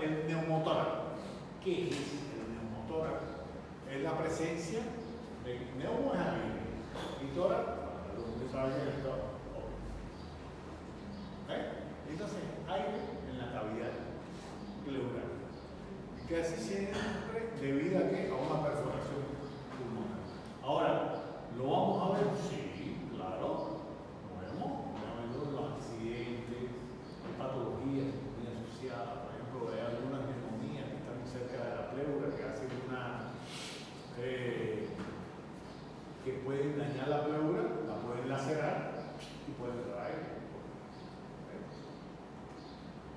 el neumotórax. ¿Qué es el neumotórax? Es la presencia de neumo es aire y tórax, usted sabe que es el tórax. Entonces, aire en la cavidad pleural. Que así siempre debido a que a una perforación pulmonar. Ahora, ¿lo vamos a ver? Sí, claro. Lo vemos. Los accidentes, hay patologías muy asociadas. Por ejemplo, hay algunas neumonías que están cerca de la pleura que hacen que pueden dañar la pleura, la pueden lacerar y pueden traer.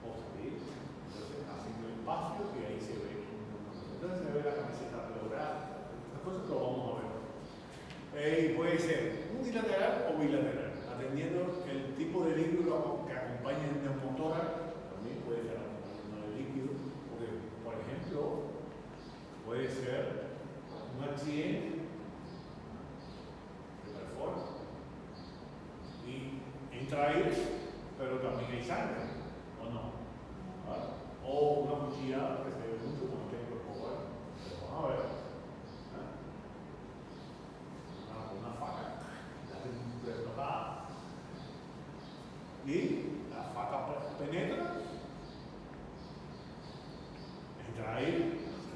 O salir. Entonces hacen el espacio y ahí se ve. Entonces se ve la camiseta pleural. Estas cosas lo vamos a ver. Puede ser unilateral o bilateral, atendiendo el tipo de líquido que acompaña el neumotórax. También puede ser acompañado de líquido, porque, por ejemplo, puede ser un accidente que perfora y entra aire, pero también hay sangre, ¿o no? O una cuchillada que se ve mucho cuando tiene cuerpo bueno. Pero vamos a ver. Una faca, la hacen deslocada y la faca penetra, entra ahí,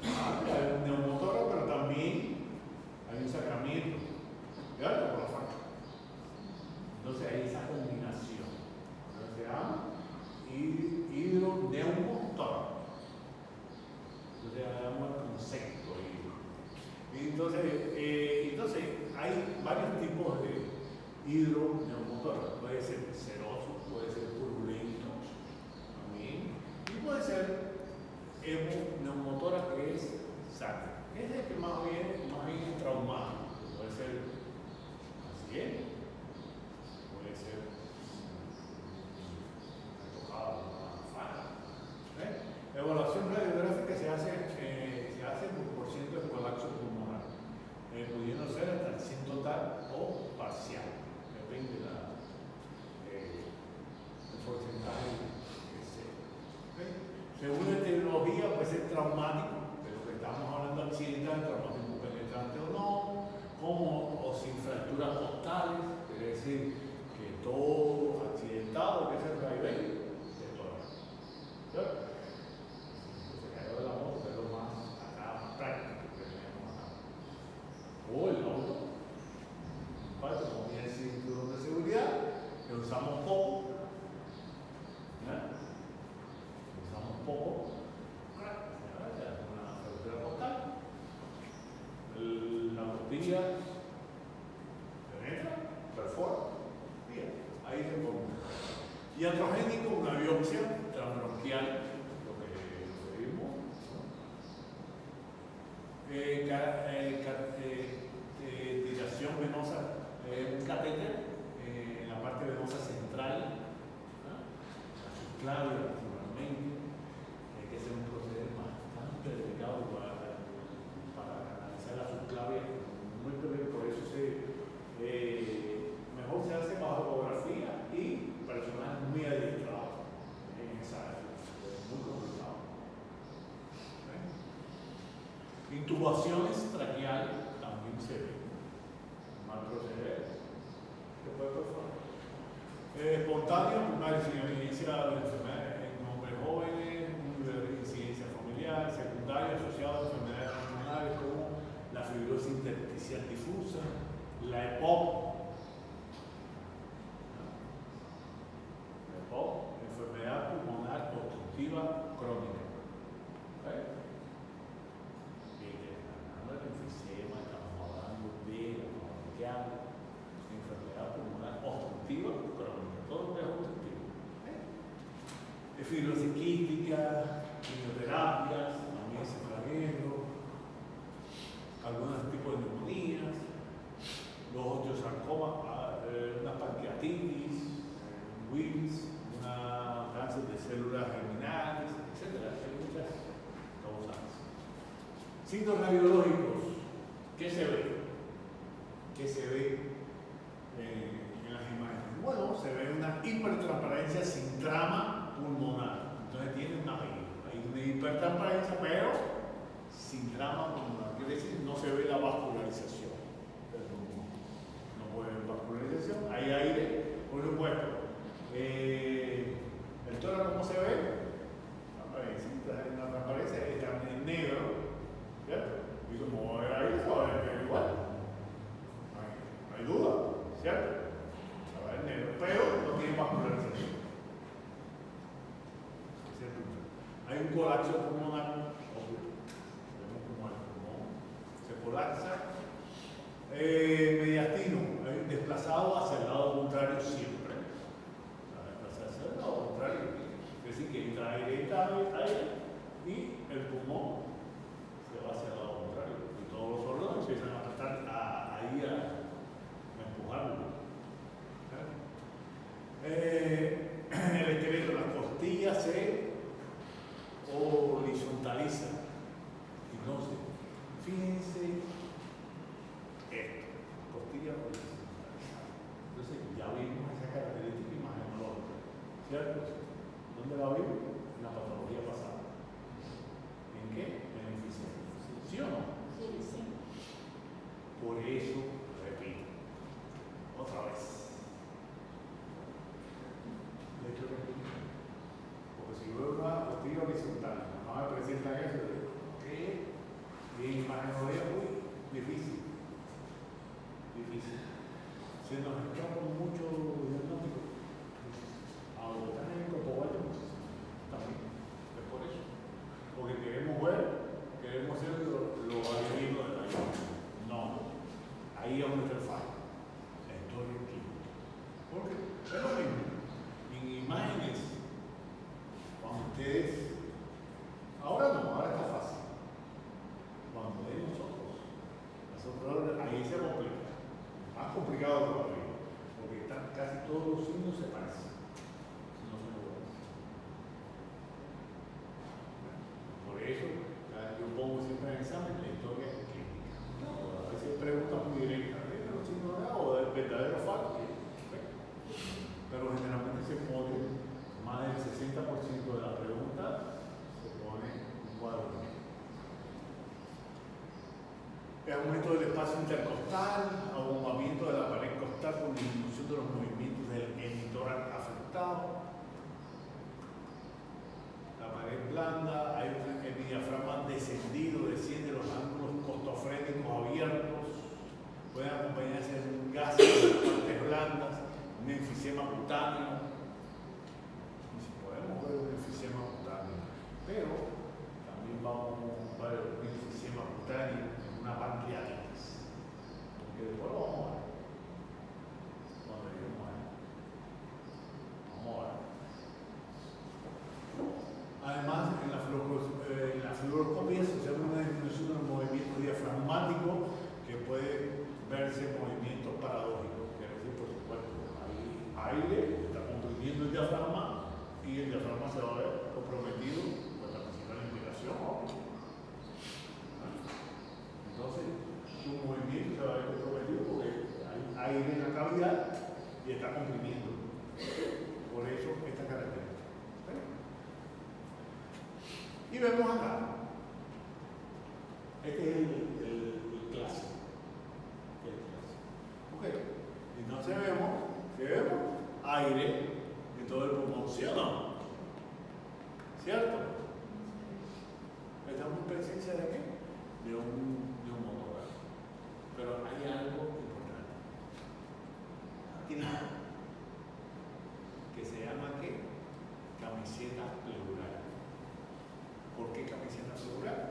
hay un neumotórax, pero también hay un sacramiento, ¿cierto? Por la faca. Entonces hay esa combinación. Entonces se llama hidroneumotórax. Entonces damos el concepto. Entonces hay varios tipos de hidroneumotórax. Puede ser seroso, puede ser purulento también, y puede ser hemoneumotórax, que es sangre. Ese es el que más bien es traumático. Puede ser accidente, puede ser tocado una faca. La evaluación radiográfica se hace por ciento de colapso pulmonar, pudiendo ser hasta el 100 total o parcial, depende del porcentaje que sea. Según la etiología, puede ser traumático, de lo que estamos hablando, accidental, traumático penetrante o no, o sin fracturas costales, quiere decir que todo accidentado, que es el vaivén, de todo. Se cayó de la moto, que es lo más práctico que tenemos acá. O el auto, como tiene el cinturón de seguridad, que usamos poco, una fractura costal, la costilla penetra, perfora, ahí se pone. Y androgénico, una biopsia transbronquial, lo que vimos, dilatación venosa, un catéter en la parte venosa central, la subclavia principalmente. Hay que hacer un procedimiento bastante delicado para analizar la subclavia, muy pequeño, por eso mejor se hace bajo ecografía y personal muy adiestrado en esa área, es muy complicado. Intubaciones traqueales también se ven. Mal proceder. ¿Qué puede pasar? Espontáneo, primaria sin evidencia de enfermedades en hombres jóvenes, de incidencia familiar, secundaria asociada a enfermedades pulmonares como la fibrosis intersticial difusa, la EPOC, enfermedad pulmonar obstructiva crónica. El enfisema, estamos hablando de la bronquial, enfermedad pulmonar obstructiva crónica, todo lo que es obstructivo. Fibrosis quística, quimioterapias, también cefaleno, algunos tipos de neumonías, los osteosarcomas, una pancreatitis, un Wills, una cáncer de células germinales, etc. Hay muchas causas. Signos radiológicos, ¿qué se ve? ¿Qué se ve en las imágenes? Bueno, se ve una hipertransparencia sin trama pulmonar. Entonces tiene una vejiga, hay una hipertransparencia, pero sin trama pulmonar. Quiere decir, no se ve la vascularización del pulmón. No puede haber vascularización. Hay aire, por supuesto. El tórax, ¿cómo se ve? Transparencia. Hay una transparencia, está en negro, ¿cierto? Y como va a haber aire, se va a ver igual. No hay duda, ¿cierto? Se va a ver negro, pero no tiene vascularización. Hay un colapso pulmonar, obvio. Vemos como el pulmón se colapsa. Mediastino, hay un desplazado hacia el lado contrario siempre. Desplazado hacia el lado contrario. Es decir, que entra aire y el pulmón se va hacia el lado contrario. Y todos los órganos empiezan a tratar ahí a empujarlo. El esqueleto, las costillas se horizontaliza. Entonces, fíjense esto, costilla horizontalizada. Entonces, ya vimos esa característica imagenológica, ¿cierto? ¿Dónde la vimos? En la patología pasada. ¿En qué? En el enfisema. ¿Sí o no? Sí, sí. Por eso, repito, otra vez. De hecho, repito. Porque si veo una costilla horizontal, no me presentan eso, ¿qué? Y imagenología muy difícil. Difícil. Se nos escapa mucho diagnóstico. Ahora están en el protoballo, también. Es por eso. Porque queremos ser lo adivino de la vida. No. Ahí es donde está el fallo. La historia clínica. Porque es lo mismo. En imágenes, cuando ustedes, ahora no, ahora está fácil. Cuando ven nosotros, ahí se complica. Más complicado todavía, porque casi todos los signos se parecen. No son iguales. Por eso, yo pongo siempre en examen la historia clínica. No, a veces preguntas muy directas, ¿de los signos de o del verdadero falso? Pero generalmente se pone más del 60% de la pregunta, se pone un cuadro negro. El aumento del espacio intercostal, abombamiento de la pared costal con disminución de los movimientos del hemitórax afectado. La pared blanda, hay un diafragma descendido, desciende los ángulos costofrénicos abiertos, pueden acompañarse de un gas en las partes blandas, un enfisema cutáneo. Y si podemos ver un enfisema cutáneo, pero también vamos a ver un enfisema cutáneo, una pancreatitis, porque después lo vamos a ver cuando lleguemos a él. Vamos a ver. Además, en la fluoroscopia se observa una disminución de los movimientos diafragmáticos que puede verse movimientos paradójicos. Quiere decir, por supuesto, hay aire, está comprimiendo el diafragma y el diafragma se va a ver comprometido por la principal inspiración. Entonces, su movimiento se va a ver comprometido porque hay aire en la cavidad y está comprimiendo. Por eso esta característica. Y vemos acá. Este es el clásico. Ok. Entonces vemos aire en todo el pulmón, ¿sí o no? ¿Cierto? Estamos en presencia de qué? De un motor. Pero hay algo importante. Aquí que se llama ¿qué? Camiseta pleural. ¿Por qué camiseta pleural?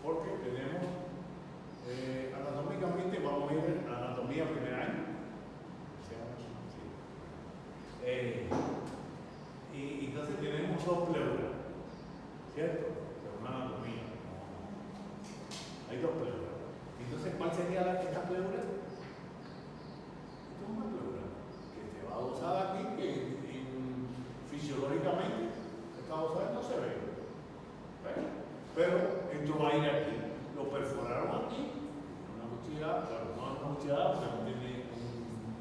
Porque tenemos anatómicamente, vamos a ir a anatomía primer año. Y entonces tenemos dos pleuras, ¿cierto? Pero una anatomía. Hay dos pleuras. Entonces, ¿cuál sería esta pleura? Esta es una pleura que se va adosada aquí, que fisiológicamente esta adosada no se ve. Pero entró aire aquí, lo perforaron aquí, una cuchillada, claro, no es una cuchillada porque no tiene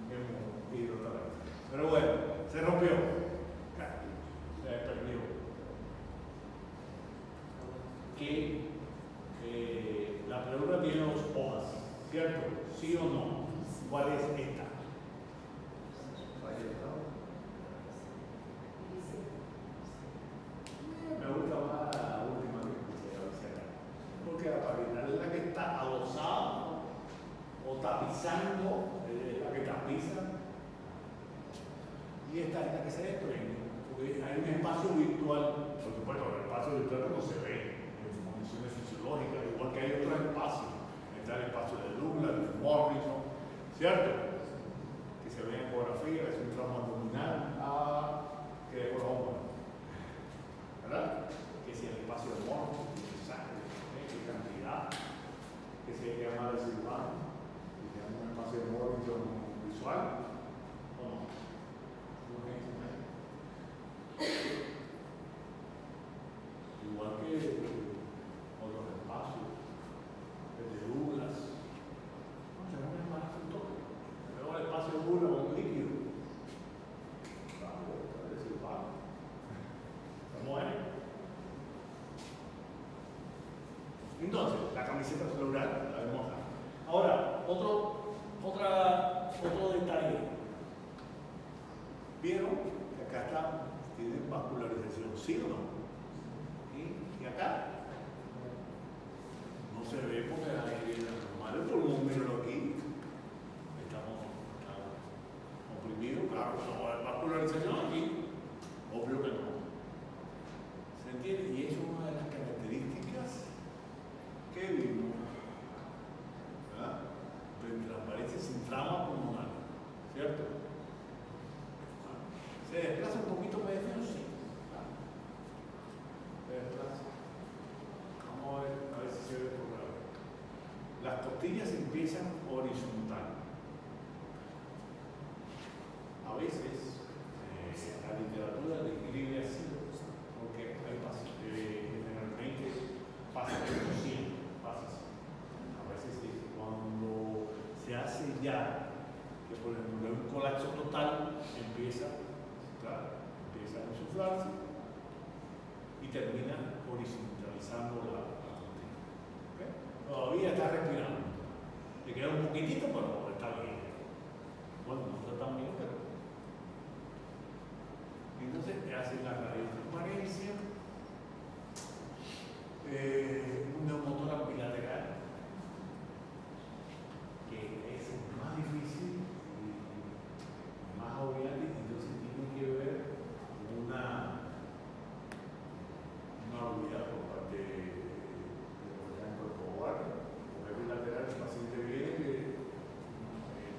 un hidrotalante. Pero bueno, se rompió, se perdió. que la pleura tiene dos hojas, ¿cierto? ¿Sí o no? ¿Cuál es esta? Me gusta más la última que puse, porque la pavimentada es la que está adosada o tapizando, la que tapiza, y esta es la que se desprende, porque hay un espacio virtual, por supuesto, el espacio virtual no se ve en condiciones fisiológicas, igual que hay otros espacios, está el espacio de Douglas, de Morrison, ¿cierto? Que se ve en ecografía, es un trauma abdominal, que es por hombro, ¿verdad? Que si el espacio de Morrison, que sangre, qué cantidad, que se llama de cirujano, que se llama un espacio de Morrison visual, ¿o no? Igual que otros espacios, el de Douglas, no se ve un espacio en todo. Luego el espacio de Douglas con un líquido. Entonces, la camiseta celular la vemos acá. Ahora, otro detalle. ¿Vieron que acá está, tienen vascularización, sí o no? ¿Y acá? No se ve porque hay normal el pulmón, mírenlo aquí. Estamos oprimidos, claro, no hay vascularización aquí. Obvio que no. ¿Se entiende? Y eso es una de las características que vimos, ¿verdad? De transparencia sin trama pulmonar, ¿cierto? ¿Se desplaza un poquito para decirlo? Sí. Se desplaza. Vamos a ver si se ve por acá. Las costillas empiezan horizontal. A veces la literatura describe así, porque hay generalmente pasa así. A veces cuando se hace ya, que por ejemplo un colapso total, empieza a insuflarse y termina horizontalizando la costilla. ¿Okay? Todavía está respirando. Le queda un poquitito, pero está bien. Bueno, no está tan bien, pero. Entonces hacen la radiotransparencia, un neumotórax bilateral, que es más difícil y más obviante, entonces tiene que ver una habilidad por parte por ejemplo, el cobarde, porque es bilateral, el paciente viene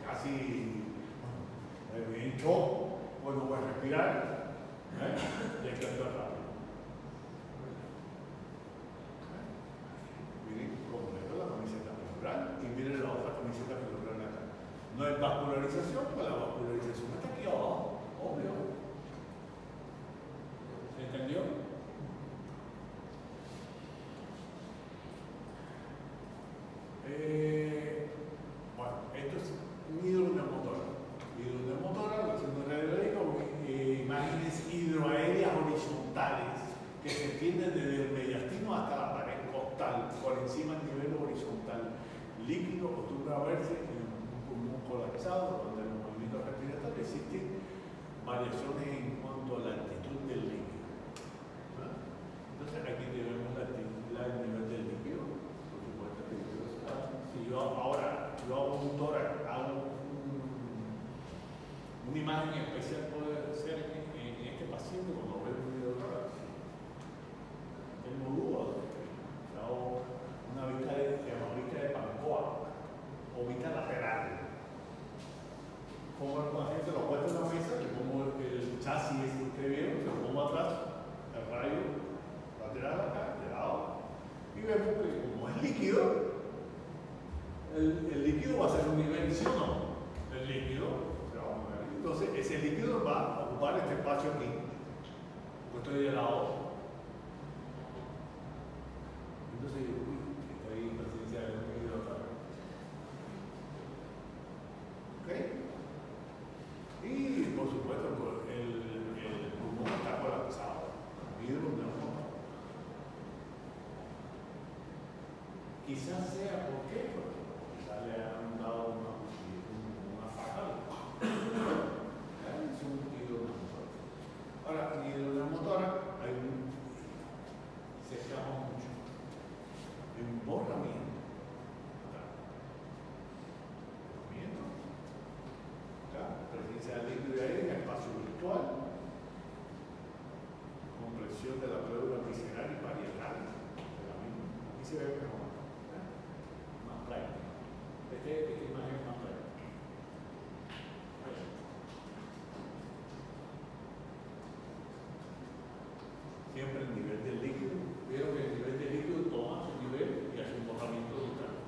casi en shock, pues no puede respirar. Y hay que actuar rápido. Miren completo la camiseta pleural y miren la otra camiseta pleural acá. No hay vascularización, porque la vascularización está aquí abajo, obvio. ¿Se entendió? Bueno, esto es un hidroneumotórax. Hidroneumotórax, lo hacemos radiológico, imágenes hidroaéreas horizontales que se extienden desde el mediastino hasta la pared costal, por encima del nivel horizontal. Líquido acostumbra a verse en un pulmón colapsado, donde en los movimientos respiratorios existen variaciones en cuanto a la altitud del líquido. Entonces aquí tenemos el nivel del líquido. Por supuesto que si yo ahora hago un tórax, hago una imagen especial puede ser en este paciente cuando ve un video tórax. Tengo dudas. Hago una vista de Pancoa o vista lateral. Pongo al paciente, lo puesto en la mesa, le pongo el chasis que usted vio, lo pongo atrás, el rayo lateral acá, de lado, y vemos que como es líquido, el líquido va a ser un nivel, ¿sí o no? El líquido. Entonces, ese líquido va a ocupar este espacio aquí. Yo estoy de lado. Entonces, estoy en presencia de un líquido acá. ¿Ok? Y, por supuesto, el pulmón está colapsado. siempre el nivel del líquido. Vieron que el nivel del líquido toma su nivel y hace un bajamiento brutal.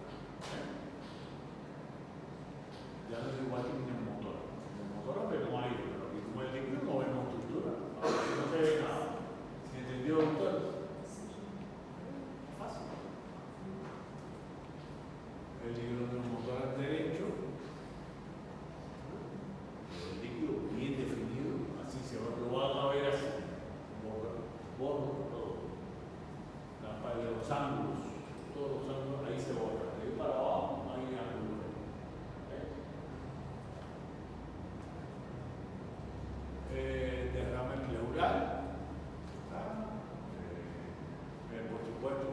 Ya no es igual que en el motor. En el motor vemos aire, pero aquí como el líquido no vemos estructura. Aquí no se ve nada. ¿Se entendió, doctor? Fácil. El líquido de un motor al derecho, el líquido bien definido, así se va, lo van a ver así. Borro todo. La parte de los ángulos, todos los ángulos ahí se borran. De ahí para abajo hay ángulos. Derrame pleural. Por supuesto,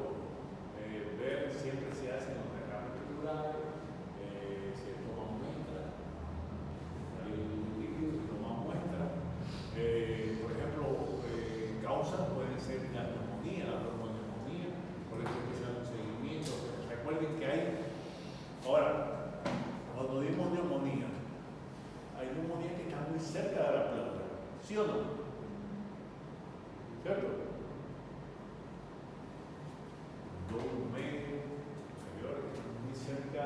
ver siempre se hacen los derrames pleurales, se toman muestras, hay líquidos, se toman muestras. Por ejemplo, causas pueden ser la neumonía, la bronconeumonía, por eso hay que hacer un seguimiento. Recuerden que hay, ahora, cuando dimos neumonía, hay neumonía que está muy cerca de la pleura, ¿sí o no? ¿Cierto? Dos medio inferiores que están muy cerca,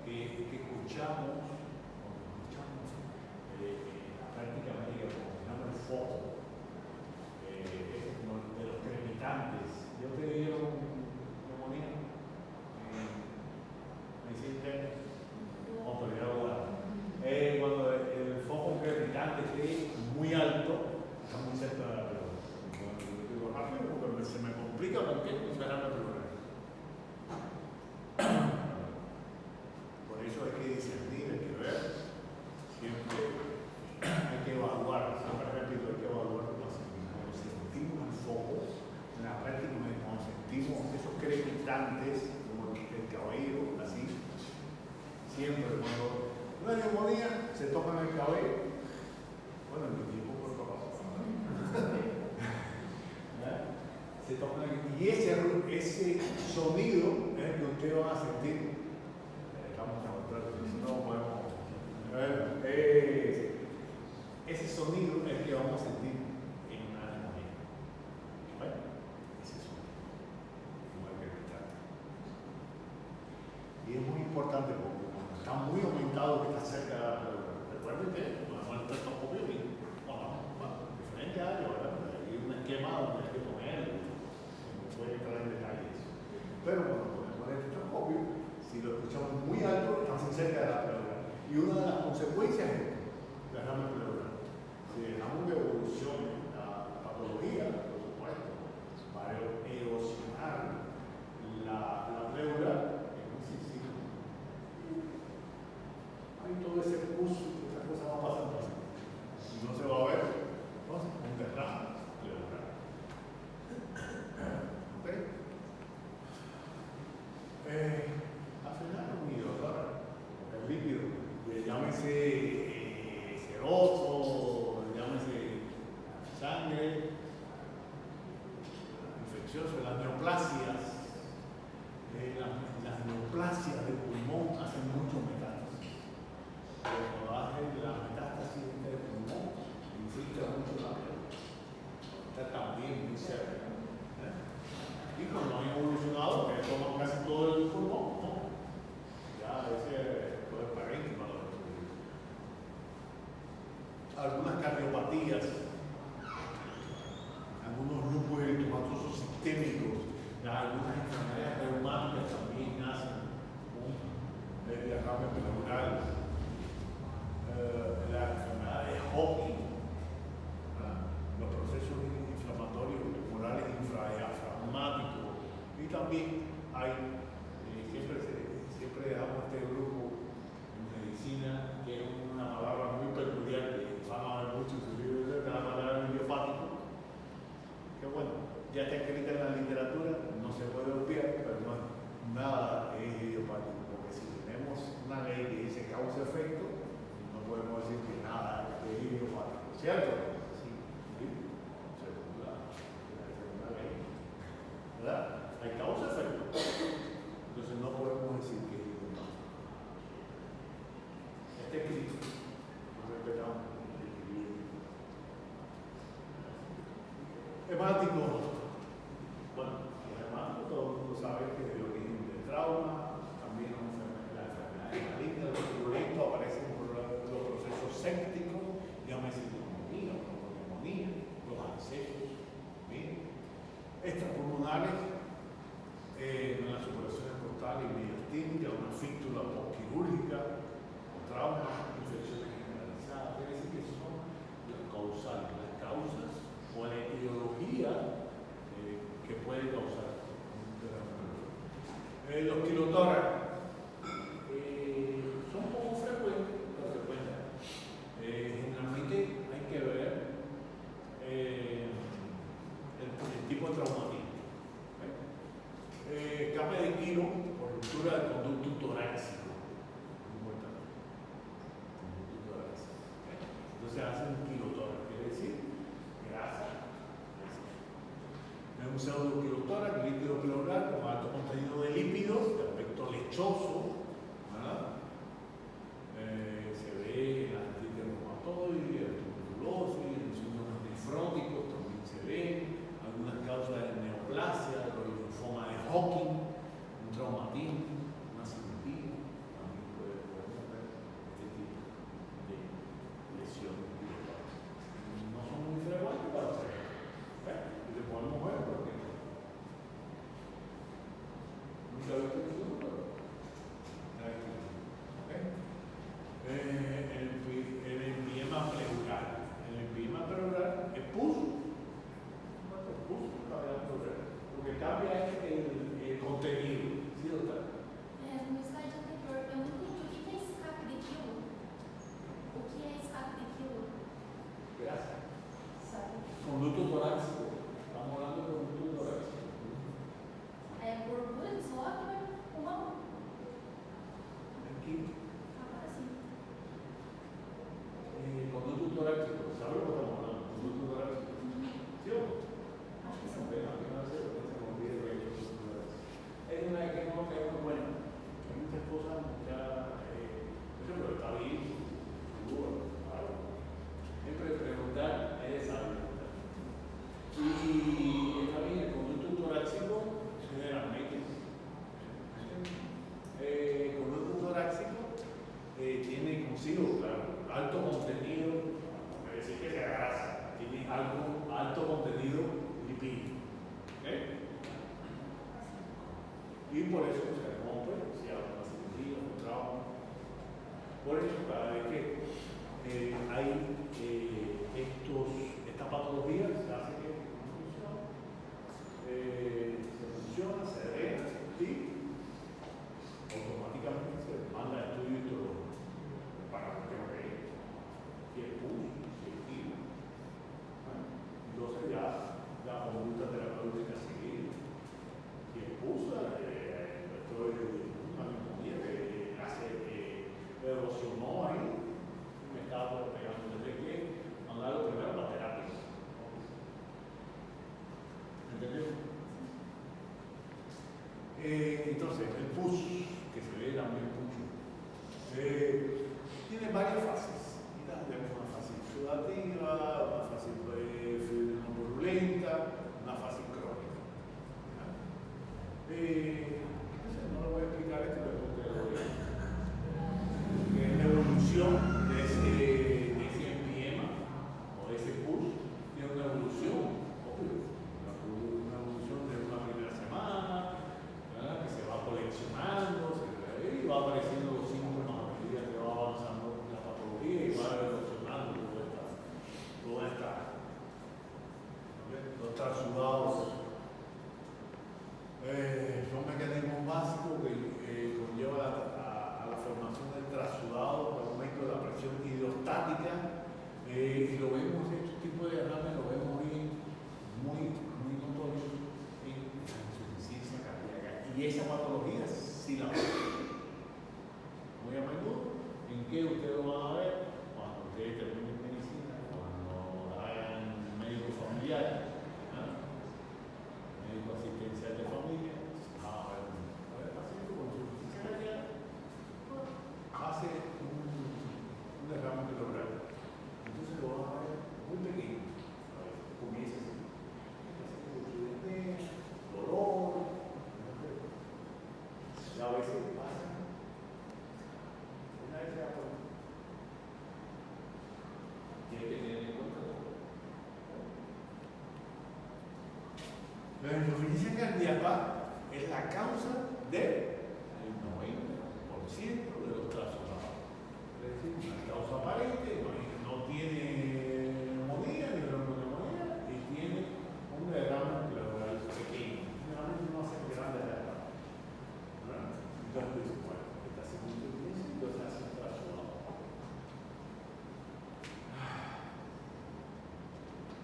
que escuchamos, prácticamente como se llama el foco, es como de los cremitantes. ¿Yo te dieron neumonía? ¿Me hiciste? Autoridad oral. Cuando el foco cremitante esté muy alto, está muy cerca de la pleura. Yo digo rápido porque se me complica porque no se la pleura. Por eso hay que discernir, hay que ver, siempre hay que evaluar, siempre repito, hay que evaluar cuando sentimos el foco, en la práctica cuando sentimos esos crepitantes, como el cabello, así, siempre cuando una neumonía se toca en el cabello, bueno, en mi tiempo por favor, se toca y ese sonido es el que ustedes van a sentir. Estamos demostrando, si no podemos. Ese sonido es el que vamos a sentir en una neumonía. ¿Vale? Ese sonido, como el que está. Y es muy importante porque cuando está muy aumentado, que está cerca de la pleura. Recuerden que podemos entrar tampoco bien. Diferente área, ¿verdad? Hay un esquema donde hay que poner, no puede entrar en detalles. Pero cuando ponemos el estetoscopio, si lo escuchamos muy alto, estamos cerca de la pleura. Y una de las consecuencias es derrame pleural. Si dejamos que evolucione la patología, por supuesto, va a erosionar la pleura, es muy sencillo. Hay todo ese pulso, esa cosa va pasando así. Y no se va a ver, entonces, un derrame pleural. ¿Ok? Al final no mido, ¿verdad? El líquido, llámese seroso, llámese sangre, infeccioso, las neoplasias. Las neoplasias del pulmón hacen mucho metástasis. Cuando hacen la metástasis del pulmón, infiltra mucho la piel. Está también muy cerca. Y cuando han evolucionado, que toman casi todo el pulmón, ¿no? Ya ese puede parénquima. Algunas cardiopatías, algunos lupus eritematosos sistémicos, algunas enfermedades reumáticas también nacen con derrame pleural, la enfermedad de Hawking, los procesos inflamatorios tumorales infradiafragmáticos, y también hay, siempre dejamos este grupo en medicina, que es una palabra muy peculiar que van a ver mucho en sus libros, de la palabra idiopático, que bueno, ya está escrita en la literatura, no se puede obviar, pero no, nada es idiopático, porque si tenemos una ley que dice causa-efecto, no podemos decir que nada es idiopático, ¿cierto? Sí. Según la ley, ¿verdad? Hay causa-efecto, entonces no podemos decir que es idiopático. Está escrito, no respetamos. Hepático. funcionales en las operaciones costales y mediastínicas, una fístula postquirúrgica, o trauma, infecciones generalizadas. Quiere decir que son las causales, las causas o la etiología que puede causar un derrame. Los quirotórax son poco frecuentes, pero se pueden dar. Generalmente hay que ver el tipo de traumatismo. Cambio de quiro por ruptura del conducto torácico. Importante. Conducto torácico. Entonces hacen un quirotórax, quiere decir grasa. Es un pseudoquirotórax, líquido pleural con alto contenido de lípidos, de aspecto lechoso, ¿verdad? Se ve en la artritis reumatoide, la tuberculosis, en síntomas nefróticos también se ven, algunas causas de neoplasia, el linfoma de Hodgkin, un traumatismo, una cirugía, también podemos ver este tipo de lesiones. No son muy frecuentes, pero se ven. Y lo podemos ver porque nunca he visto eso, pero el empiema pleural. El empiema pleural es pus. Lo que cambia es el contenido. ¿Sí, doctora? No slide anterior, eu não entendi o que é escape de quilo. O que é escape de quilo? Grasa. Sabe? Conducto torácico. Estamos hablando de conducto torácico. É gordura de suor que vai pro pulmão. Aquí. Agora sim. Conducto torácico. ¿Sabe lo que estamos hablando? Conducto torácico. ¿Sí o no? Acho que sim. Es una que no es buena. Hay muchas cosas, por ejemplo, está bien, seguro, claro. Siempre preguntar es saber. Y está bien, el conducto torácico generalmente. El conducto torácico tiene consigo, claro, alto contenido, no quiere decir que sea grasa, tiene alto contenido lipídico. ¿Okay? Y por eso se rompe, si hay una cirugía, un trauma. Por eso cada vez que hay estas patologías, se hace que se funciona, se drena y automáticamente se manda a estudio histológico para ver si es pus, si es quilo. Entonces ya la conducta terapéutica a seguir. Si es pus, esto es una neumonía que erosionó ahí, me estaba pegando desde que mandarlo primero para terapia. ¿Entendió? Entonces, el pus, que se ve también mucho, tiene varias fases. Tenemos una fase exudativa, una fase purulenta, una fase crónica. Entonces no lo voy a explicar esto, pero ustedes lo ven. La evolución de ese empiema o de ese pus tiene una evolución, obvio, una evolución de una primera semana, ¿verdad? Que se va coleccionando, y va apareciendo los síntomas a medida que va avanzando la patología y va evolucionando toda esta los trasudados. Son mecanismos básicos que conllevan a la formación del trasudado, el aumento de la presión hidrostática, y lo vemos, estos tipos de derrames lo vemos muy notorios en la insuficiencia cardíaca. Y esa patología sí la vemos muy a menudo. ¿En qué ustedes lo van a ver? Cuando ustedes terminen medicina, cuando hagan médico familiar, médico asistencial de familia, a ver, paciente con insuficiencia cardíaca hace un derrame pleural. Entonces lo van a ver muy pequeño. A ver, comienza así. Dolor, La insuficiencia cardíaca es la causa del 90% de los traslados. Es decir, una causa aparente, no tiene neumonía ni bronconeumonía y tiene un derrame pleural pequeño. Generalmente no hace grandes derrames. Entonces, bueno, esta segunda insuficiencia, entonces hace un traslado.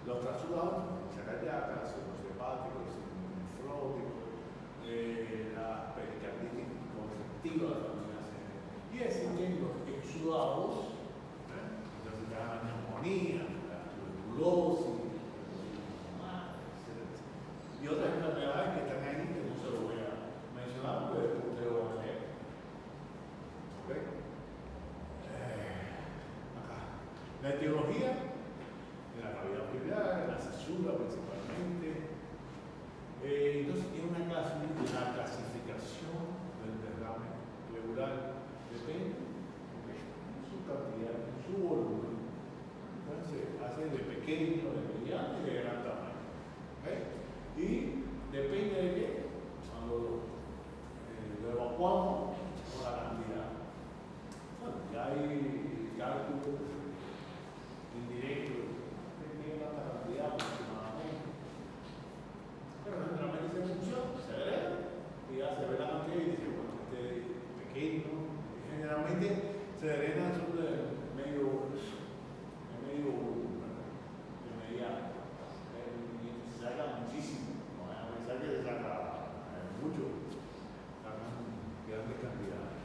Los trasulados, la cardíaca, la cirrosis hepática, el síndrome nefrótico, la pericarditis congestiva, la familia CNS. Y así que los exudados, entonces la neumonía, la tuberculosis, etc. Y otras enfermedades que están ahí que no se lo voy a mencionar, pero después ustedes lo van a leer. ¿Ok? Acá. La etiología de la cavidad biliar, la cesura principalmente. Entonces tiene una clasificación del derrame pleural, depende de su cantidad, de su volumen. Entonces hace de pequeño, de mediano y de gran tamaño. ¿Okay? Y depende de qué, cuando lo evacuamos con la cantidad. Bueno, ya hay cálculos indirectos. Tanta cantidad aproximadamente, pero generalmente se funciona, se agrega y ya se ve la cantidad y dice, bueno, este es pequeño, y generalmente se drena sur de medio volumen, de mediano, y se saca muchísimo, no es a pensar que se saca mucho, sacan grandes cantidades.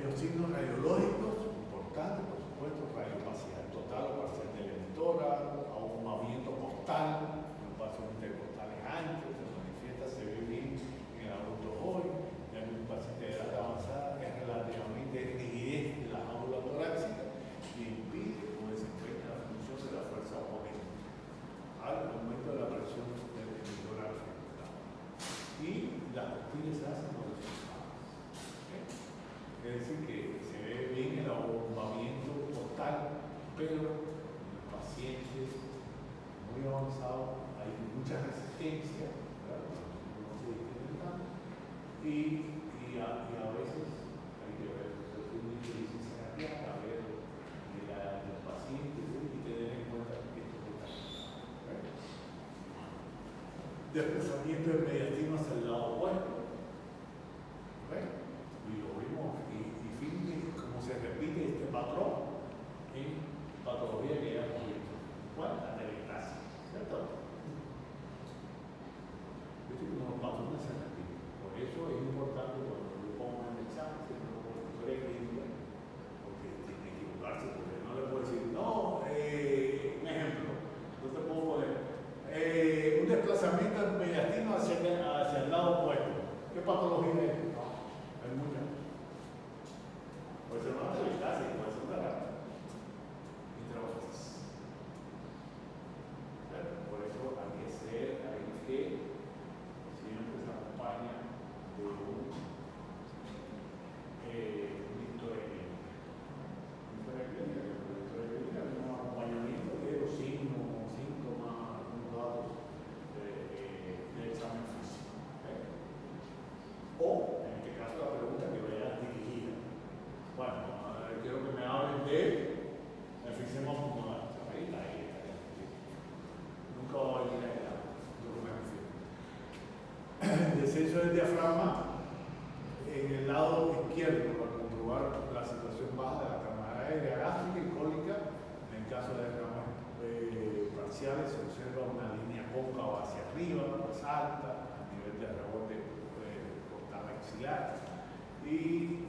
Los signos radiológicos, importantes, por supuesto, radiopacidad total o parcial del emitora, ahumamiento costal, los pasos intercostales anchos, se manifiesta, se ve bien en el adulto joven, ya que un paciente de edad avanzada es relativamente rigidez de la jaula torácica y impide o desempeña la función de la fuerza oponente al aumento de la presión del emitor articular. Y las costillas se hacen por los es decir, que se ve bien el abombamiento costal, pero en los pacientes muy avanzados hay mucha resistencia, ¿verdad? No se distingue tanto, y a veces hay que ver una insuficiencia cardíaca, ver el paciente y tener en cuenta que esto está. Desplazamiento del mediastino hacia el lado opuesto. Y lo vimos, y fíjense cómo se repite este patrón en patología que ya hemos visto. ¿Cuál? La telestasia, ¿cierto? Viste que los patrones se repiten. Por eso es importante cuando yo pongo en el examen, siempre como historia clínica, porque tiene que equivocarse, porque no le puedo decir, no, un ejemplo, no te puedo poner, un desplazamiento del mediastino hacia el lado opuesto. ¿Qué patología es? Hay muchas. Puede ser una telestasia, puede ser una rata. Entre otras. Por eso hay que siempre se acompaña de una historia clínica. Una historia clínica es un acompañamiento de los signos, síntomas, algunos datos de examen físico. O, en este caso, la pregunta que vaya dirigida. Bueno, quiero que me hablen de enfisema pulmonar. Ahí está. Nunca va a venir a lo que me refiero. El descenso del diafragma en el lado izquierdo para comprobar la situación baja de la cámara aérea gástrica y cólica. En el caso de derrames parciales se observa una línea cóncava hacia arriba, más alta, a nivel de rebote maxilar, y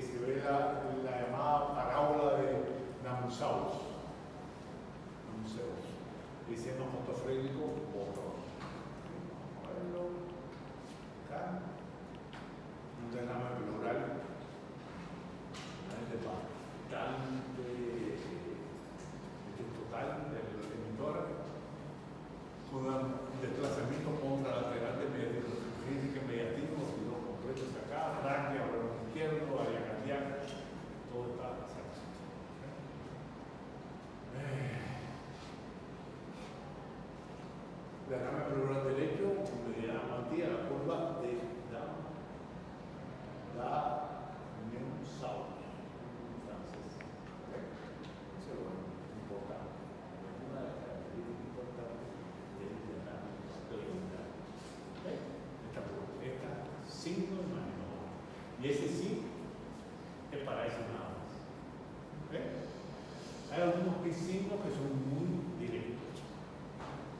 se ve la llamada parábola de Namusaurus, diciendo motofrénico motor. Acá, un derrame pleural, total del emitor, con un desplazamiento contralateral de mediastino. Fíjense que mediastino, los filos completos acá, tráquea, brazo izquierdo, área cardíaca, todo está pasando. derrame pleural derecho, mediana apatía, la curva de Neusau, en francés. ¿Okay? Eso es importante. Es una de las características importantes del derrame pleural. ¿Okay? Esta signo imaginador. Y ese sí es para eso nada más. ¿Okay? Hay algunos signos que son muy directos,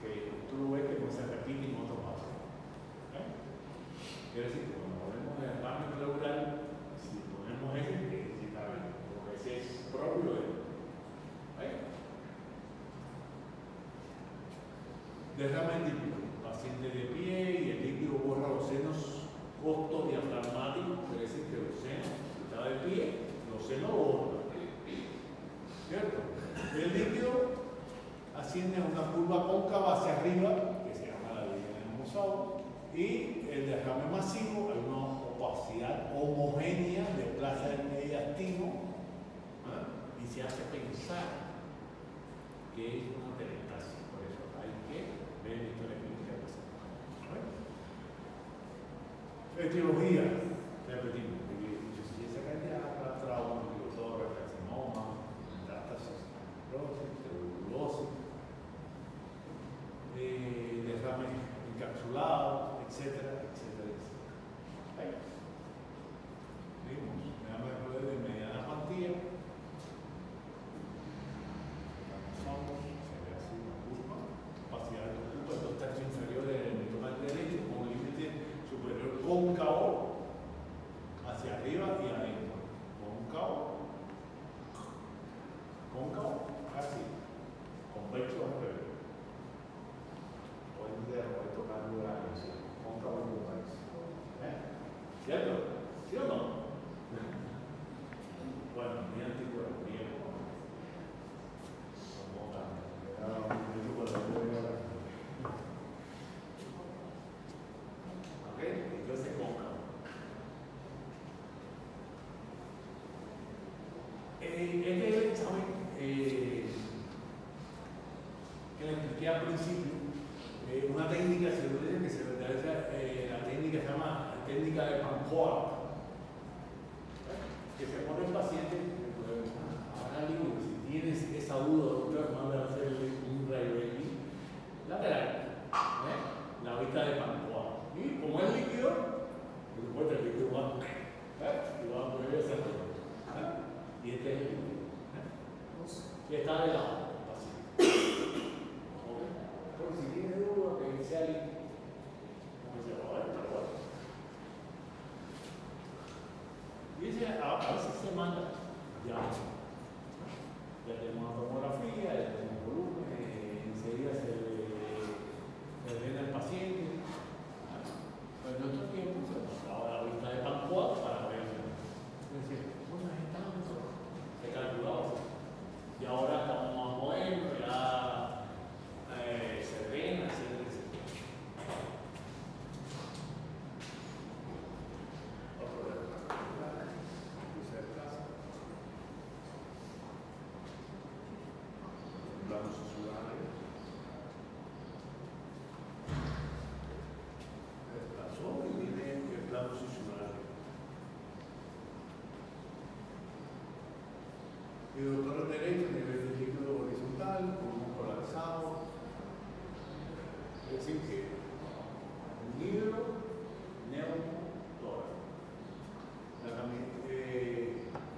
que tú lo ves que no se repiten en otros pasos. ¿Okay? Quiere decir que cuando ponemos el derrame pleural, si ponemos ese, que sí está bien, porque ese es propio de él. ¿Okay? Derrame líquido, paciente de pie y el líquido borra los senos costodiafragmáticos, quiere decir que los senos, si está de pie, los senos borran. ¿Cierto? El líquido asciende a una curva cóncava hacia arriba, que se llama la línea de Neusau, y el derrame masivo a una opacidad homogénea de plaza del mediastino, y se hace pensar que es una telestasis. Por eso hay que ver la historia clínica del paciente. Etiología, repetimos, insuficiencia cardíaca, trauma, pseudotórax, carcinoma, metástasis, celulosis, derrame encapsulado, etcétera, etcétera, etcétera. Vimos, derrame de mediana apatía, se ve así una curva, opacidad que ocupa el 2/3 inferior del mitral derecho con un límite superior cóncavo hacia arriba y adentro. Cóncavo, así, convexo al revés. Hoy en día lo voy a tocar lugar así, cóncavo y convexo. ¿Cierto? ¿Sí o no? Bueno, mi antiguo era bien. ¿Ok? Entonces cóncavo. Este es el examen que le expliqué al principio. Una técnica que se realiza, la técnica se llama técnica de Pancoa, que se pone el paciente, ahora digo que si tienes esa duda, doctor, manda a hacerle un rayo X lateral, la vista de Pancoa. Y como es líquido, por supuesto el líquido va, y va a poder hacerlo. Y este es el líquido. Y está de lado, paciente. Por si tiene duda, que sea líquido. Y dice, a veces se manda ya tenemos una tomografía, ya tenemos volumen, enseguida se ordena el paciente. Pero en otro tiempo se pasaba la vista de Pancoa para ver. Es decir, bueno, se calculaba así. Y ahora estamos más modernos, ya se ordena, etcétera, etcétera. Planos susurales. Desplazó y viene el plano susural. Y doctor derecho, nivel de líquido horizontal, pulmón colapsado. Es decir, que negro, neumotórax.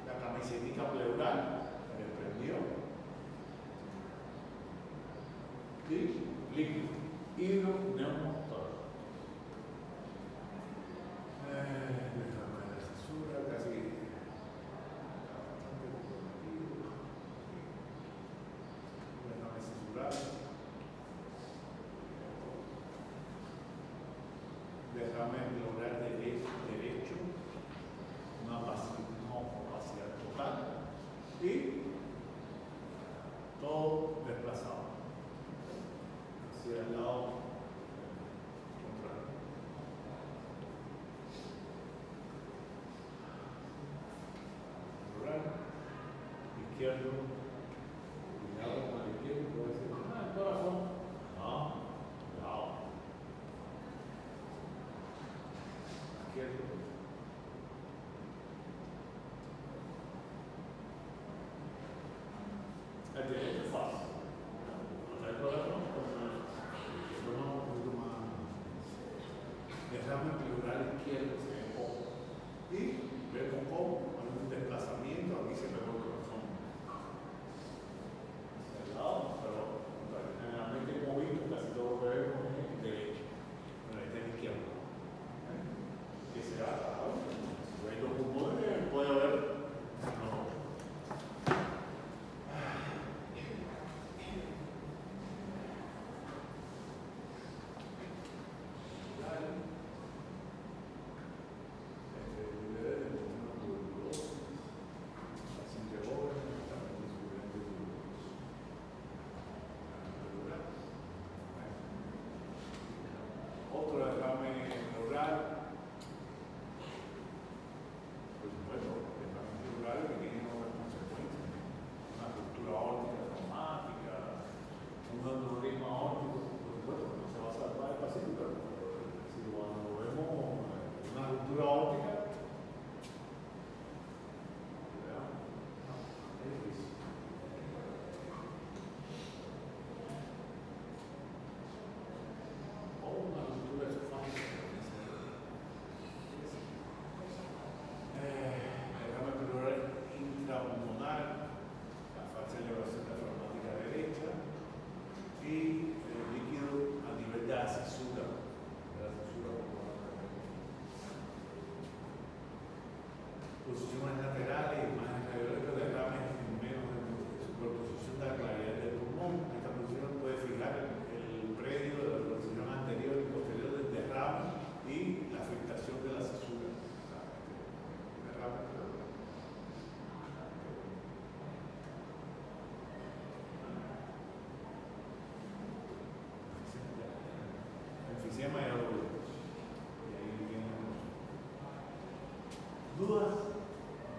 La camisetica pleural, que prendió. Y líquido, hidroneumotórax. La cesura casi bastante comprometido. Déjame censurar. Déjame lograr derecho, una opacidad total y todo desplazado hacia el lado contrario. Lograr izquierdo, cuidado con el izquierdo, puede decir, el corazón, no, cuidado. cierto. El derecho es fácil. No hay problema, toma un poquito más. Derrame pleural izquierdo se ve poco. Y vemos cómo hay un desplazamiento, aquí se ve el corazón. Cerrado, pero generalmente como vimos, casi todo lo que vemos es derecho. Pero este es izquierdo. Que será, si veis los pulmones, puede haber. No. Otro derrame pleural, por supuesto, derrame pleural que tiene otras consecuencias, una ruptura aórtica traumática, un aneurisma aórtico, por supuesto, no se va a salvar el paciente, pero si cuando vemos una ruptura aórtica, es difícil. O una ruptura esofágica. Derrame pleural intrapulmonar, la falsa elevación diafragmática derecha y el líquido a nivel de la cesura pulmonar. Posiciones laterales, imágenes radiológicas, derrames en menos de superposición de la claridad del pulmón. Esta posición puede fijar el predio de la posición anterior y posterior del derrame y la afectación de la cesura. Derrame pleural. Enfisema ya lo vimos. Y ahí vienen dudas.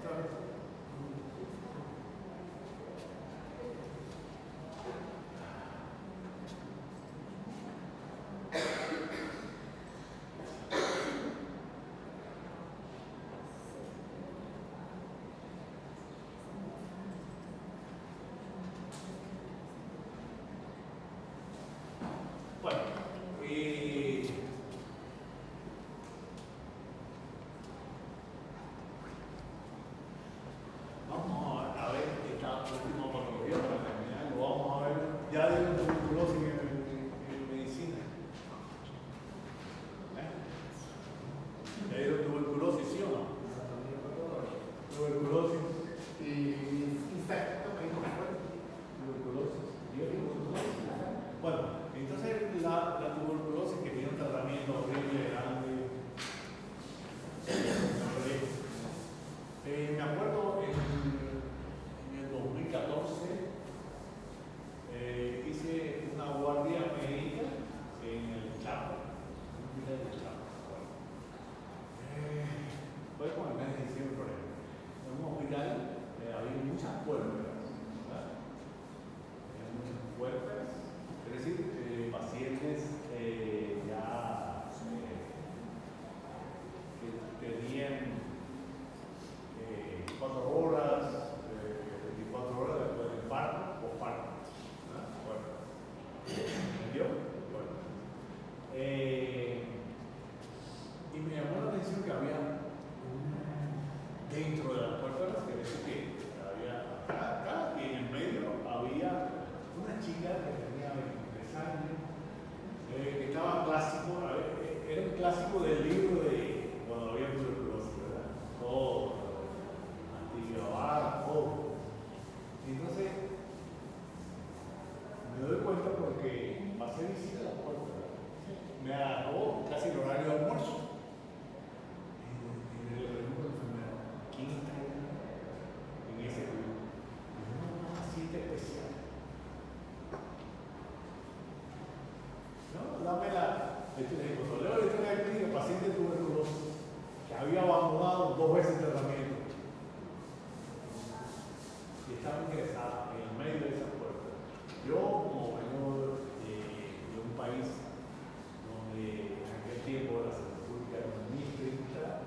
¿Otra vez? Bueno, vamos a ver esta última patología para terminar. Lo vamos a ver ya de la tuberculosis en medicina. ¿Ya dieron tuberculosis, sí o no? Tuberculosis y infecto, tuberculosis. Bueno, entonces la tuberculosis que tiene un tratamiento horrible, grande. Me acuerdo en el 2014 hice una guardia médica en el Chapo, en un hospital del Chapo. Fue como el mes de diciembre, por ejemplo. En un hospital había muchas puertas, ¿verdad? Había muchas puertas, es decir, pacientes ya que tenían 4 horas, 24 horas después del parto o parto. Bueno, ¿entendió? Bueno. Y me llamó la atención que había dentro de las puertas, que decir que había acá y en el medio había una chica que tenía 23 años, que estaba clásico, era un clásico del libro de cuando había tuberculosis, ¿verdad? Todo, antigravar, todo. Y entonces me doy cuenta porque pasé visita a la puerta, me agarró casi el horario de almuerzo. Y le pregunto a la enfermera, ¿quién está ahí en ese grupo? No, paciente especial. No, dame cuando leo la historia clínica, paciente tuberculoso que había abandonado 2 veces el tratamiento y estaba ingresada en el medio de esa puerta. Yo, como vengo de un país donde en aquel tiempo la salud pública era muy estricta,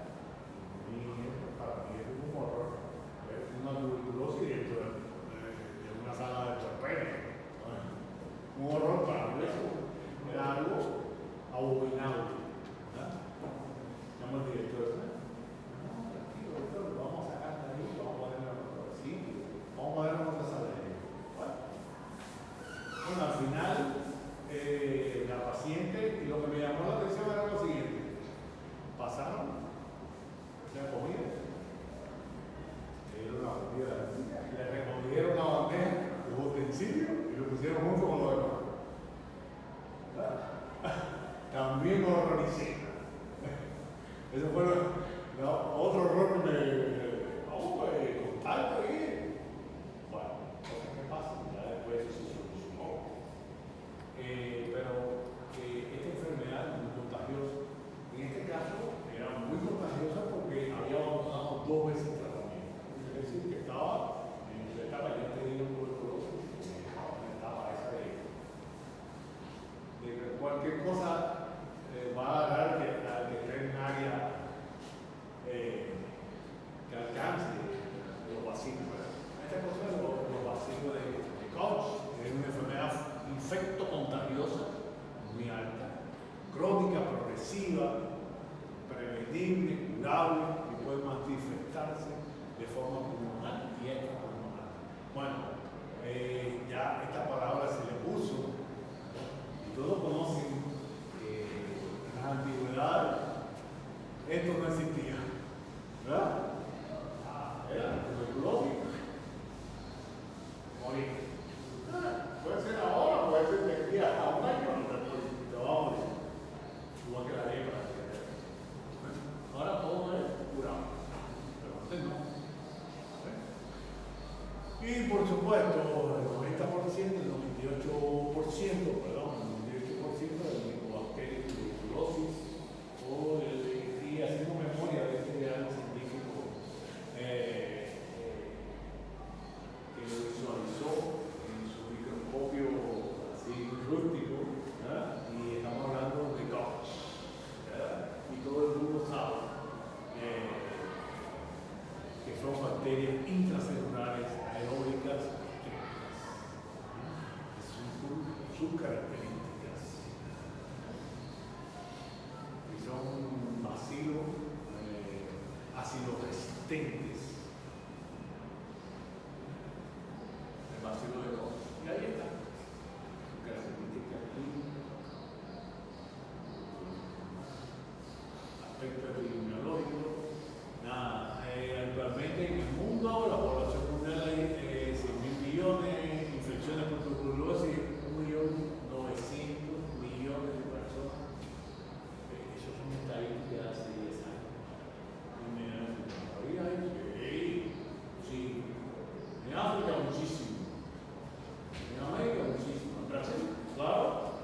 Y por supuesto, el 90%, el 98%, perdón, el 98% de micobacterias de tuberculosis, y haciendo memoria de este gran científico que lo visualizó en su microscopio así rústico, ¿verdad? Y estamos hablando de Koch, ¿verdad? Y todo el mundo sabe que son bacterias intracelulares aeróbicas estrictas, que son sus características, y son bacilos ácido resistentes, el bacilo de Koch. Y ahí está, su característica clínica, aspecto epidemiológico. Nada, actualmente en el mundo, la población mundial hay 100.000 millones, infecciones por tuberculosis, 1.900.000.000 de personas. Eso son estadísticas de hace 10 años. Todavía hay, sí. En África muchísimo. En América muchísimo. En Brasil, claro.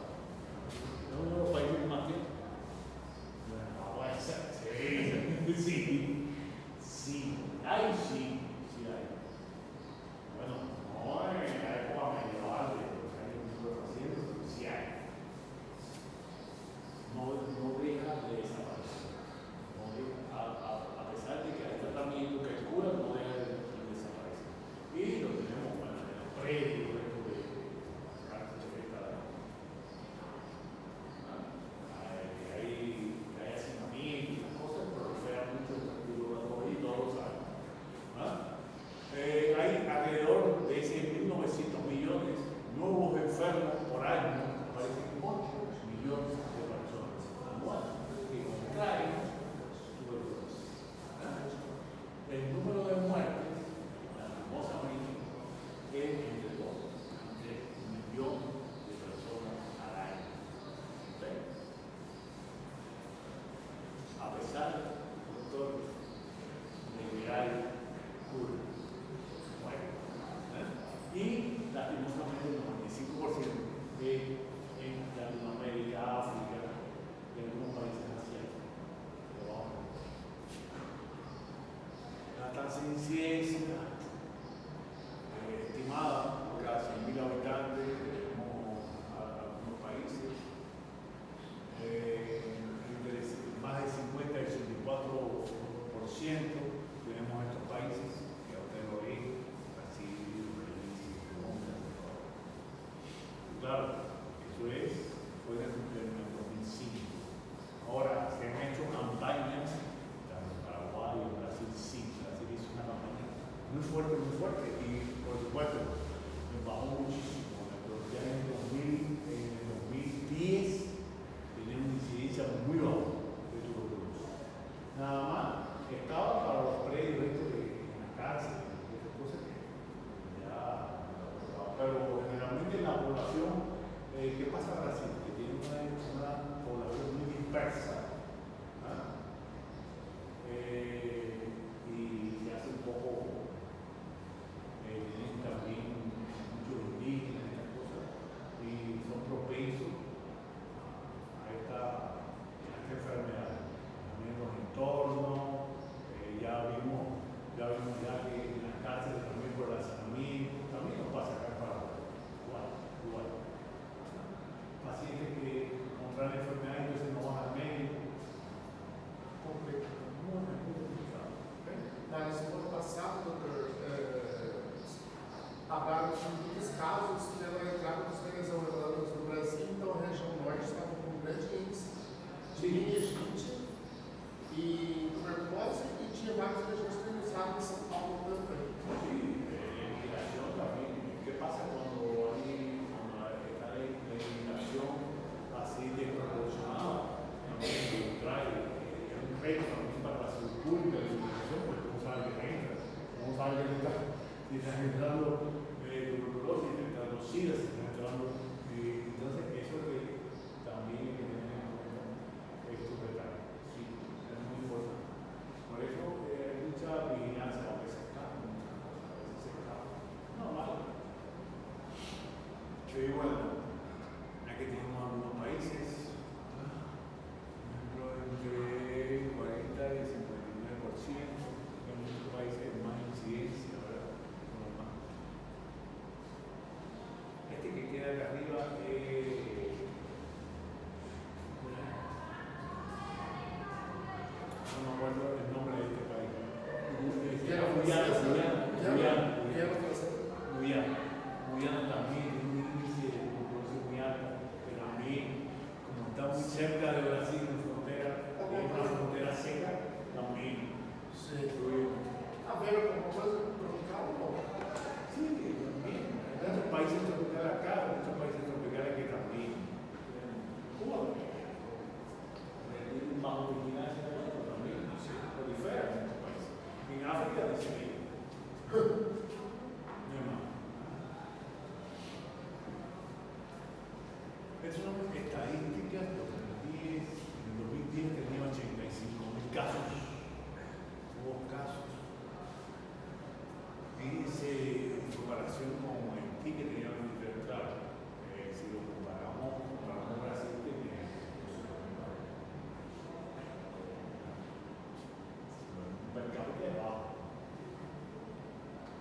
Es uno de los países que más tiene. Bueno, puede ser. Sí, sí. Sí, hay, sí, sí hay. Bueno, no en la época medieval de los años 1400, pero sí hay. No deja de desaparecer. No deja, a pesar de que hay tratamiento que cura, no deja de desaparecer. Y lo tenemos, bueno, en los predios, esto de cartas secretas. Hay hacinamiento y las cosas proliferan mucho el tranquilo y todos lo saben. Hay alrededor de 1.900 millones nuevos enfermos por año, parecen 8 millones de personas anuales que contraen tuberculosis. El número de muertes, lastimosamente, es entre 2 y 3 millones de personas al año. ¿Okay? A pesar, doctor, de que hay cura. Bueno, y lastimosamente el 95% en Latinoamérica, África y algunos países asiáticos. La tasa de incidencia estimada por cada 100.000 habitantes, tenemos algunos países, entre más del 50 y el 64% tenemos estos países que a usted lo ve, Brasil, Belice, Colombia, Ecuador. Claro, eso fue en el 2005. Ahora, se han hecho campañas, tanto en Paraguay y en Brasil, sí, Brasil hizo una campaña muy fuerte, y por supuesto, bajó muchísimo. Ya en el 2010 tenía una incidencia muy baja de tuberculosis. Nada más, estaba para los predios estos en la cárcel, esas cosas que ya, pero generalmente en la población, ¿qué pasa en Brasil? Que tiene una población muy dispersa, y se hace un poco, tienen también muchos indígenas y estas cosas, y son propensos a esta enfermedad. También los entornos, ya vimos ya que en las cárceles también por el hacinamiento, también nos pasa acá en Paraguay. Igual. Pacientes que contraen enfermedades y entonces no van al médico. Complicado, muy complicado. Mas no ano passado, doutor, abaixo de muitos casos pela entrada dos venezuelanos no Brasil, então a região norte estava com um grande índice de meningite e tuberculose, e tinha várias regiões que usavam em São Paulo também. Sí, inmigración también. ¿Qué pasa cuando está la inmigración así desproporcionada? También trae un reto también para la salud pública de la inmigración, porque no sabe que entra, no sabe que está, si están entrando tuberculosis, si están entrando SIDA, si están entrando. Entonces, eso que también hay que tener en cuenta estos detalles. Sí, es muy importante. Por eso hay mucha vigilancia, aunque se escapan muchas cosas, a veces se escapan. No, Estas son estadísticas de 2010. En el 2010 tenía 85.000 casos. Hubo casos. Dice en comparación con Haití, que tenía 23, claro. Si lo comparamos Brasil, tenía un per cápita bajo en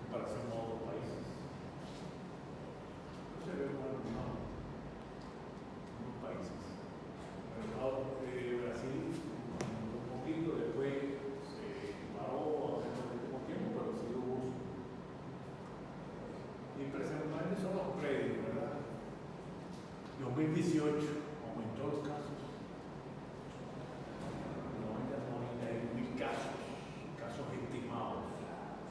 comparación con otros países. No se ve como algunos países. Brasil un poquito, después se paró hace el último tiempo, pero sí hubo uso. Y precisamente son los predios, ¿verdad? 2018 aumentó los casos. 91.000 casos estimados.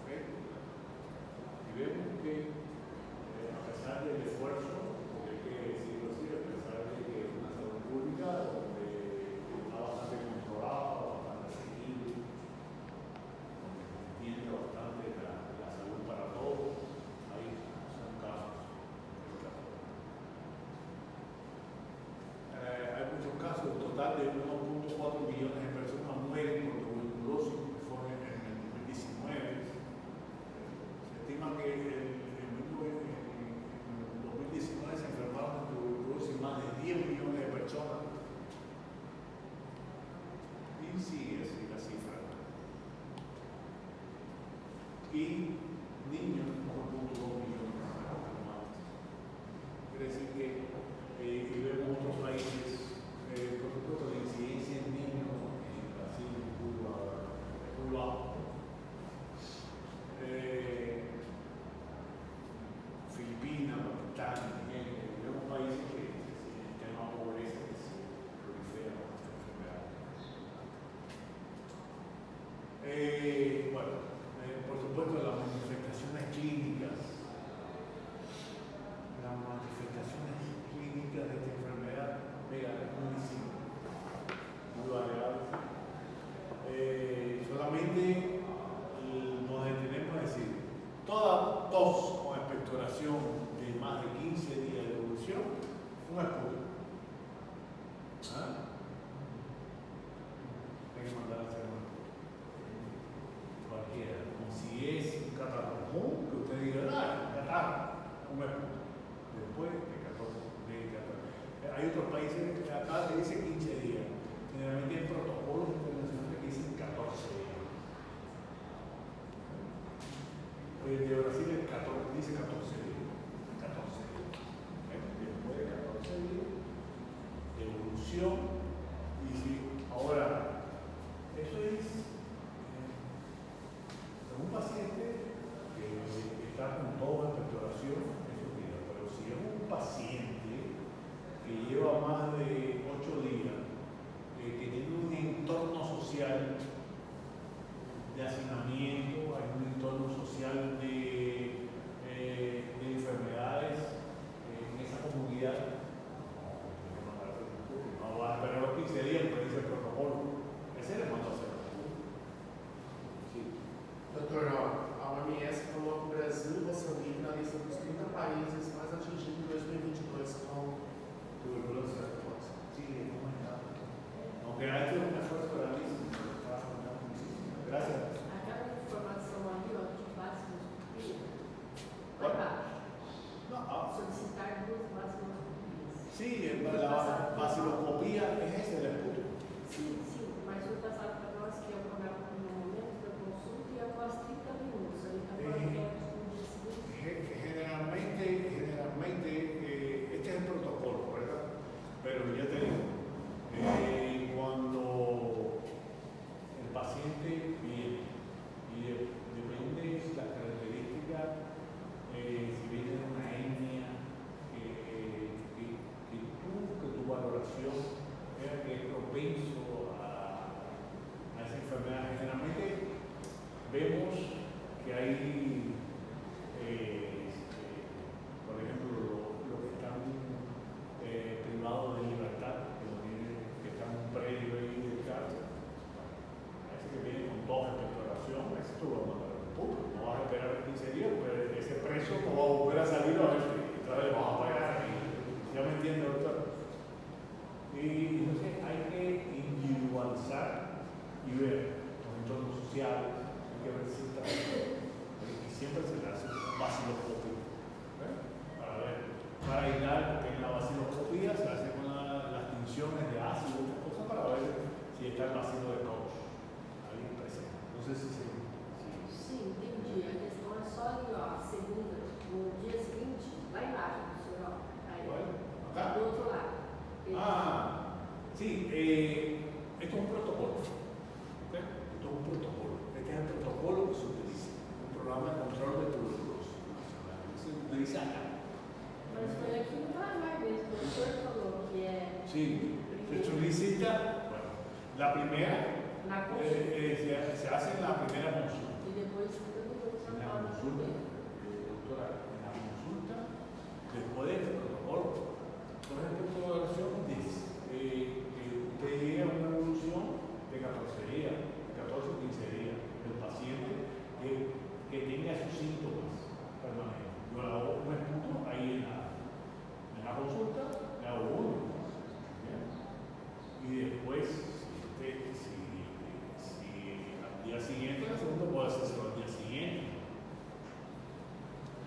¿Okay? Y vemos que a pesar del esfuerzo, porque hay que decirlo así, a pesar de que es una salud pública donde está bastante controlada, bastante asequible, donde se entiende bastante la salud para todos, ahí son casos. Hay muchos casos, un total de 1.4 millones de personas mueren por tuberculosis, que fue en el 2019. Se estima que en 2019 se enfermaron de tuberculosis más de 10 millones de personas. Y sigue así la cifra. Y niños, 1.2 millones de enfermados. Quiere decir que y vemos otros países, por supuesto, la incidencia en niños en Brasil es muy bajo. Filipinas, Pakistán, Nigeria, vemos países que el tema de pobreza que se prolifera con esta enfermedad. Bueno, por supuesto, las manifestaciones clínicas. Las manifestaciones clínicas de esta enfermedad, es muy simple, muy variable. Solamente nos detenemos a decir, toda tos con expectoración de más de 15 días de evolución, una espuria. Hay que mandar a hacer una cualquiera, como si es un catarro común, que usted diga, un catarro, una espuria. Después de 14. Hay otros países, acá se dice 15 días. Generalmente hay protocolos internacionales que dicen 14 días. Hoy en día Brasil dice 14 días. 14 días. Después de 14 días de evolución. Y si, ahora, eso es un paciente que está con toda expectoración. Pero si es un paciente que lleva más de 8 días, que tiene un entorno social de hacinamiento, hay un entorno social de enfermedades en esa comunidad, no va a esperar los 15 días porque dice el protocolo. Ese le manda a hacer. Sí. Doutor, a OMS falou que o Brasil e Moçambique na lista dos 30 países mais atingidos em 2022 com tuberculose. Sí, ¿cómo está? Aunque ha hecho un esfuerzo grandísimo, está muchísimo. Gracias. Aquela informação ali, ó, de vacinoscopia, vai baixo. No, Solicitar 2 vacinoscopias. sí, la vaciloscopía es ese el estudio. Sim, mas foi passado para nós que é o programa no momento da consulta e após 30 minutos. Ele está falando no dia seguinte. Generalmente, este es el protocolo, ¿verdad? Pero ya te digo, cuando el paciente viene y depende de las características, si viene de una etnia, que tu valoración era que es propenso a esa enfermedad utiliza acá. Mas foi aqui no Paraguai mesmo, o senhor falou que é Sí, se solicita, bueno, la primera na consulta se hace en la primera consulta. e depois fica no En São la Paulo consulta, também. doctora, en la consulta, después de este protocolo, por ejemplo, de oración dice que usted llega a una evolución de 14 días, 14 o 15 días, del paciente que tenga sus síntomas permanentes. Yo le hago un estudio ahí en la consulta, le hago uno. ¿Bien? Y después, si al día siguiente, el segundo puede hacerlo al día siguiente.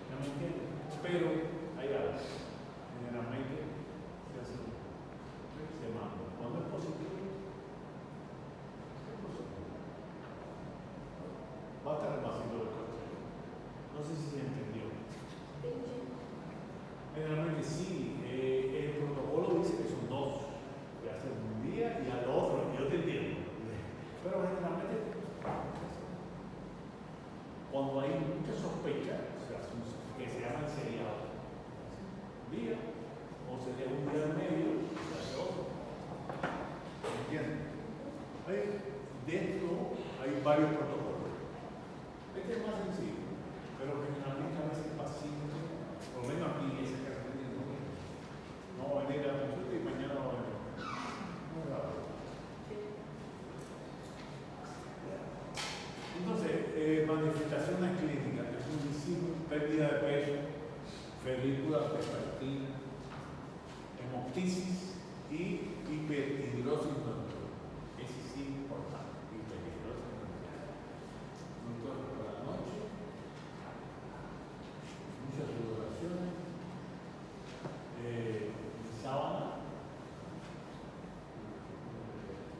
¿Ya me entienden? Pero hay algo. Generalmente se hace, se manda. Cuando es positivo, es positivo. Va a estar el vacío del coche. No sé si se entendió. Entendi. Generalmente sí, el protocolo dice que son dos. Se hace un día y al otro, yo te entiendo. Pero generalmente, cuando hay mucha sospecha, se hace que se llama seriado. Un día, o sería un día y medio, se hace otro. ¿Entienden? Dentro hay varios protocolos. Este es más sencillo, pero generalmente a veces el paciente, por lo menos aquí, ese característico, no va a venir a la consulta y mañana va a venir. No es raro. Entonces, manifestaciones clínicas, que son visibles, pérdida de peso, febrícula vespertina, hemoptisis y hiperhidrosis nocturna. Ese sí es importante, hiperhidrosis nocturna. Entonces, por la noche, muchas sudoraciones, sábana,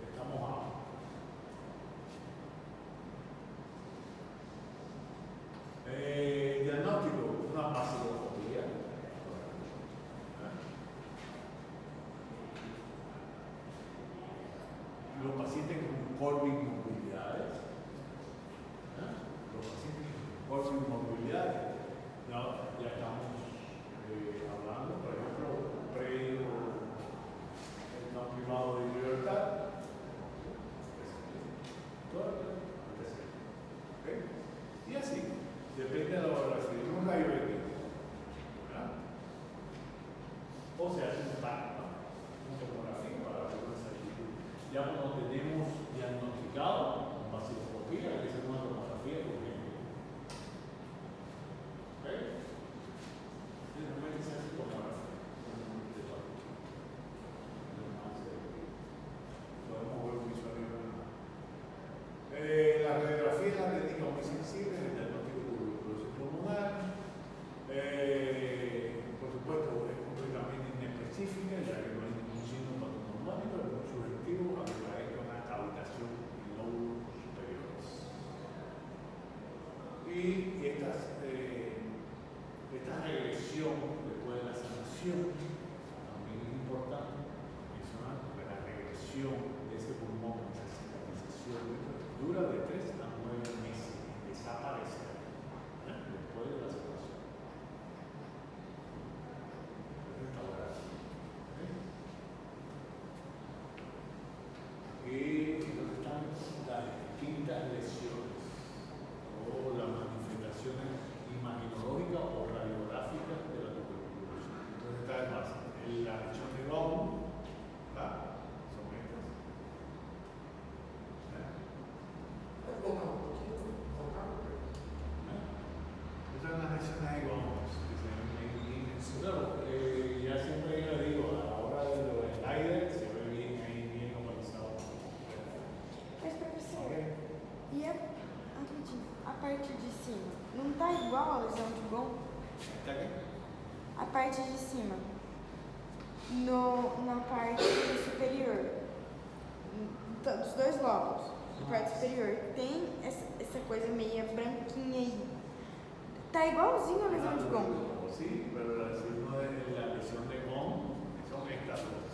está mojado. Diagnóstico, una vaciloscopía. Los pacientes con corbimorbilidades. Los pacientes con corbimorbilidades. Ya estamos hablando, por ejemplo, predio no privado de libertad. ¿Okay? Y así, depende de la valoración. Un rayo X, ¿verdad? O sea, hace un TAC, ¿no? Una tomografía para ver una salud. Ya cuando tenemos diagnosticado una vaciloscopía, hay que hacer una tomografía, por ejemplo. ¿Ok? Generalmente se hace tomografía. Podemos ver un visual. La radiografía es la técnica muy sensible, el diagnóstico de tuberculosis pulmonar. Por supuesto, es completamente inespecífica, ya que no hay ningún síntoma patognomónico, es muy subjetivo, aunque hay una cavitación en lóbulos superiores. Y esta regresión después de la sanación también es importante mencionar que la regresión de ese pulmón, esa cicatrización, dura de 3 a 9 meses, desaparecer después de la sanación. Y entonces están las distintas lesiones o las manifestaciones imaginológicas o radiográficas de la tuberculosis. Entonces está además la lesión de Gauss, ¿verdad? Son estas. Pode voltar um pouquinho? Voltar? Estas son las lesiones de Gauss que se ven bien. Claro, ya siempre yo le digo, a la hora de lo del aire se ve bien ahí, bien localizado. Mas, professor, Ok? e rapidinho, a parte de cima, não tá igual a lesão de Gauss? ¿Está aquí? A parte de cima, na parte superior, dos dois lóbulos, na parte superior, tem essa coisa meio branquinha aí. Tá igualzinho a lesão de Gauss. Sí, pero la lesión de Gauss son estas dos,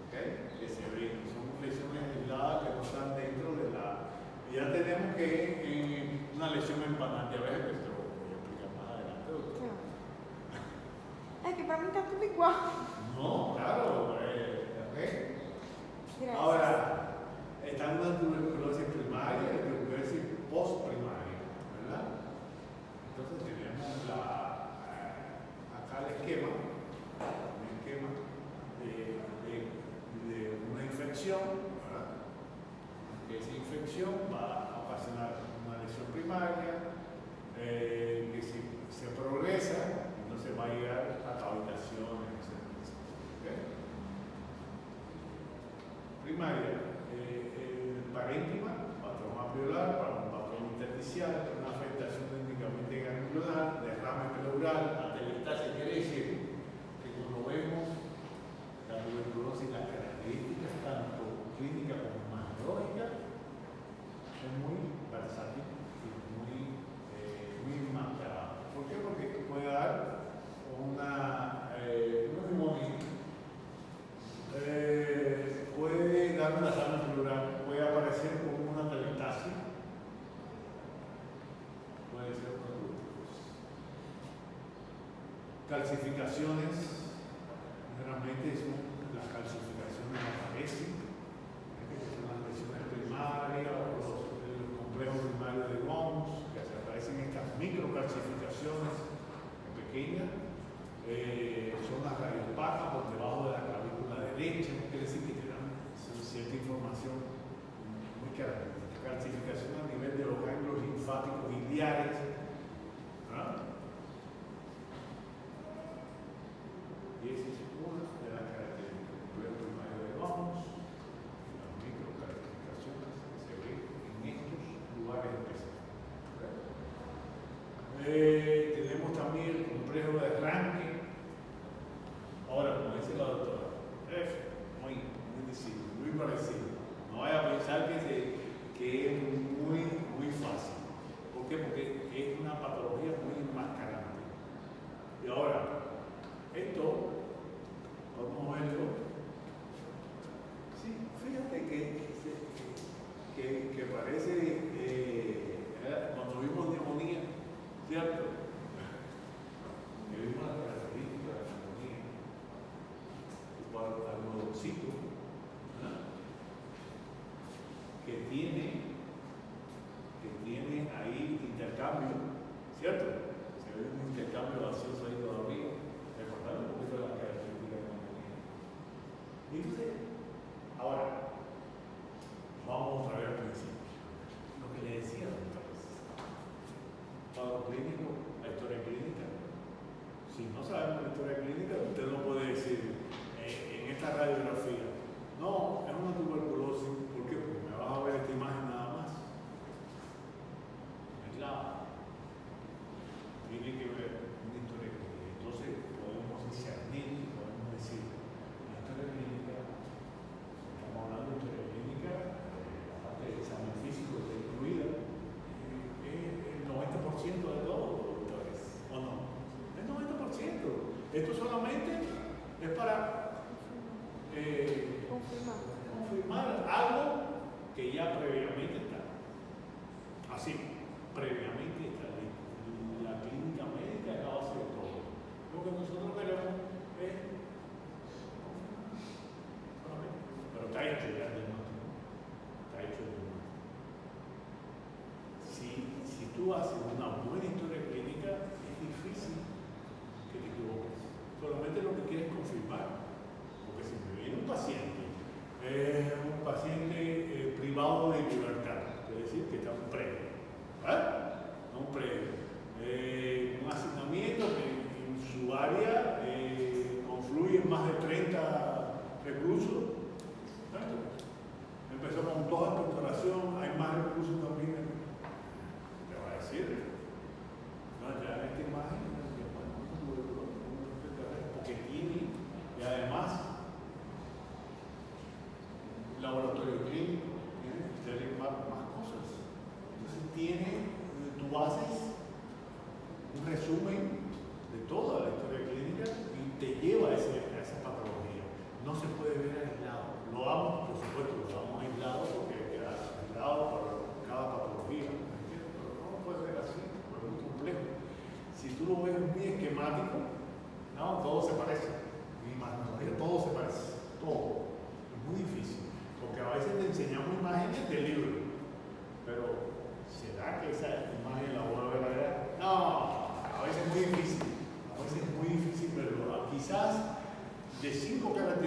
¿ok? Que se ven, son lesiones aisladas que no están dentro de la. Ya tenemos que una lesión empanada, ya ves que te lo voy a explicar más adelante, doctor. Tá. para mim tá tudo igual. No, claro, Gracias. ahora, está una tuberculosis primaria y tuberculosis postprimaria, ¿verdad? Entonces tenemos acá el esquema de una infección, ¿verdad? Que esa infección va a ocasionar una lesión primaria, que si se progresa, entonces va a llegar a cavitaciones, etc. ¿Okay? Primaria, el parénquima, patrón alveolar, patrón intersticial, una afectación técnicamente ganglionar, derrame pleural, atelectasia, quiere decir que cuando vemos la tuberculosis, las características tanto clínicas como imagenológicas, es muy versátil y muy enmascarado. ¿Por qué? Porque puede dar una neumonía, puede dar una derrame pleural, puede aparecer como una atelectasia, puede ser una tuberculosis. Calcificaciones, generalmente son las calcificaciones aparecen, que son las lesiones primarias o los complejos primarios de Gons, que se aparecen estas microcalcificaciones pequeñas, son las radiopatas por debajo de la clavícula derecha, quiere decir que te dan cierta información muy característica. Calcificación a nivel de los ganglios linfáticos biliares, ¿verdad? Y esa es una de las características del complejo primario de Gons, las microcalcificaciones que se ven en estos lugares específicos. Tenemos también el complejo de Ranke. Ahora, como dice la doctora, muy distinto, muy parecido. No vaya a pensar que es muy fácil. ¿Por qué? Porque es una patología muy enmascarante. Y ahora, esto, vamos a verlo. Sí, fíjate que parece, cuando vimos neumonía, ¿cierto? Que vimos las características de la neumonía, el algodoncito, que tiene ahí intercambio, ¿cierto? Se ve un intercambio gaseoso ahí todavía. Recordar un poquito de las características de la neumonía. Y entonces, ahora, vamos otra vez al principio. Lo que le decía otra vez. Cuadro clínico, la historia clínica. Si no sabemos la historia clínica, usted no puede decir en esta radiografía, no, es una tuberculosis. ¿Por qué? Porque me vas a ver esta imagen nada más. Es claro. Tiene que ver una historia clínica. Entonces podemos discernir, podemos decir, la historia clínica, estamos hablando de historia clínica, la parte del examen físico está incluida, el 90% de todo, doctores, ¿o no? El 90%. Esto solamente es para confirmar algo que ya previamente está. Así, previamente está. La clínica médica es la base de todo. Lo que nosotros queremos es solamente, pero está hecho ya el diagnóstico. Está hecho el diagnóstico. Si tú haces una buena historia clínica, es difícil que te equivoques. Solamente lo que quieres confirmar. Porque si me viene un paciente privado de libertad, es decir, que está un preso, ¿eh? No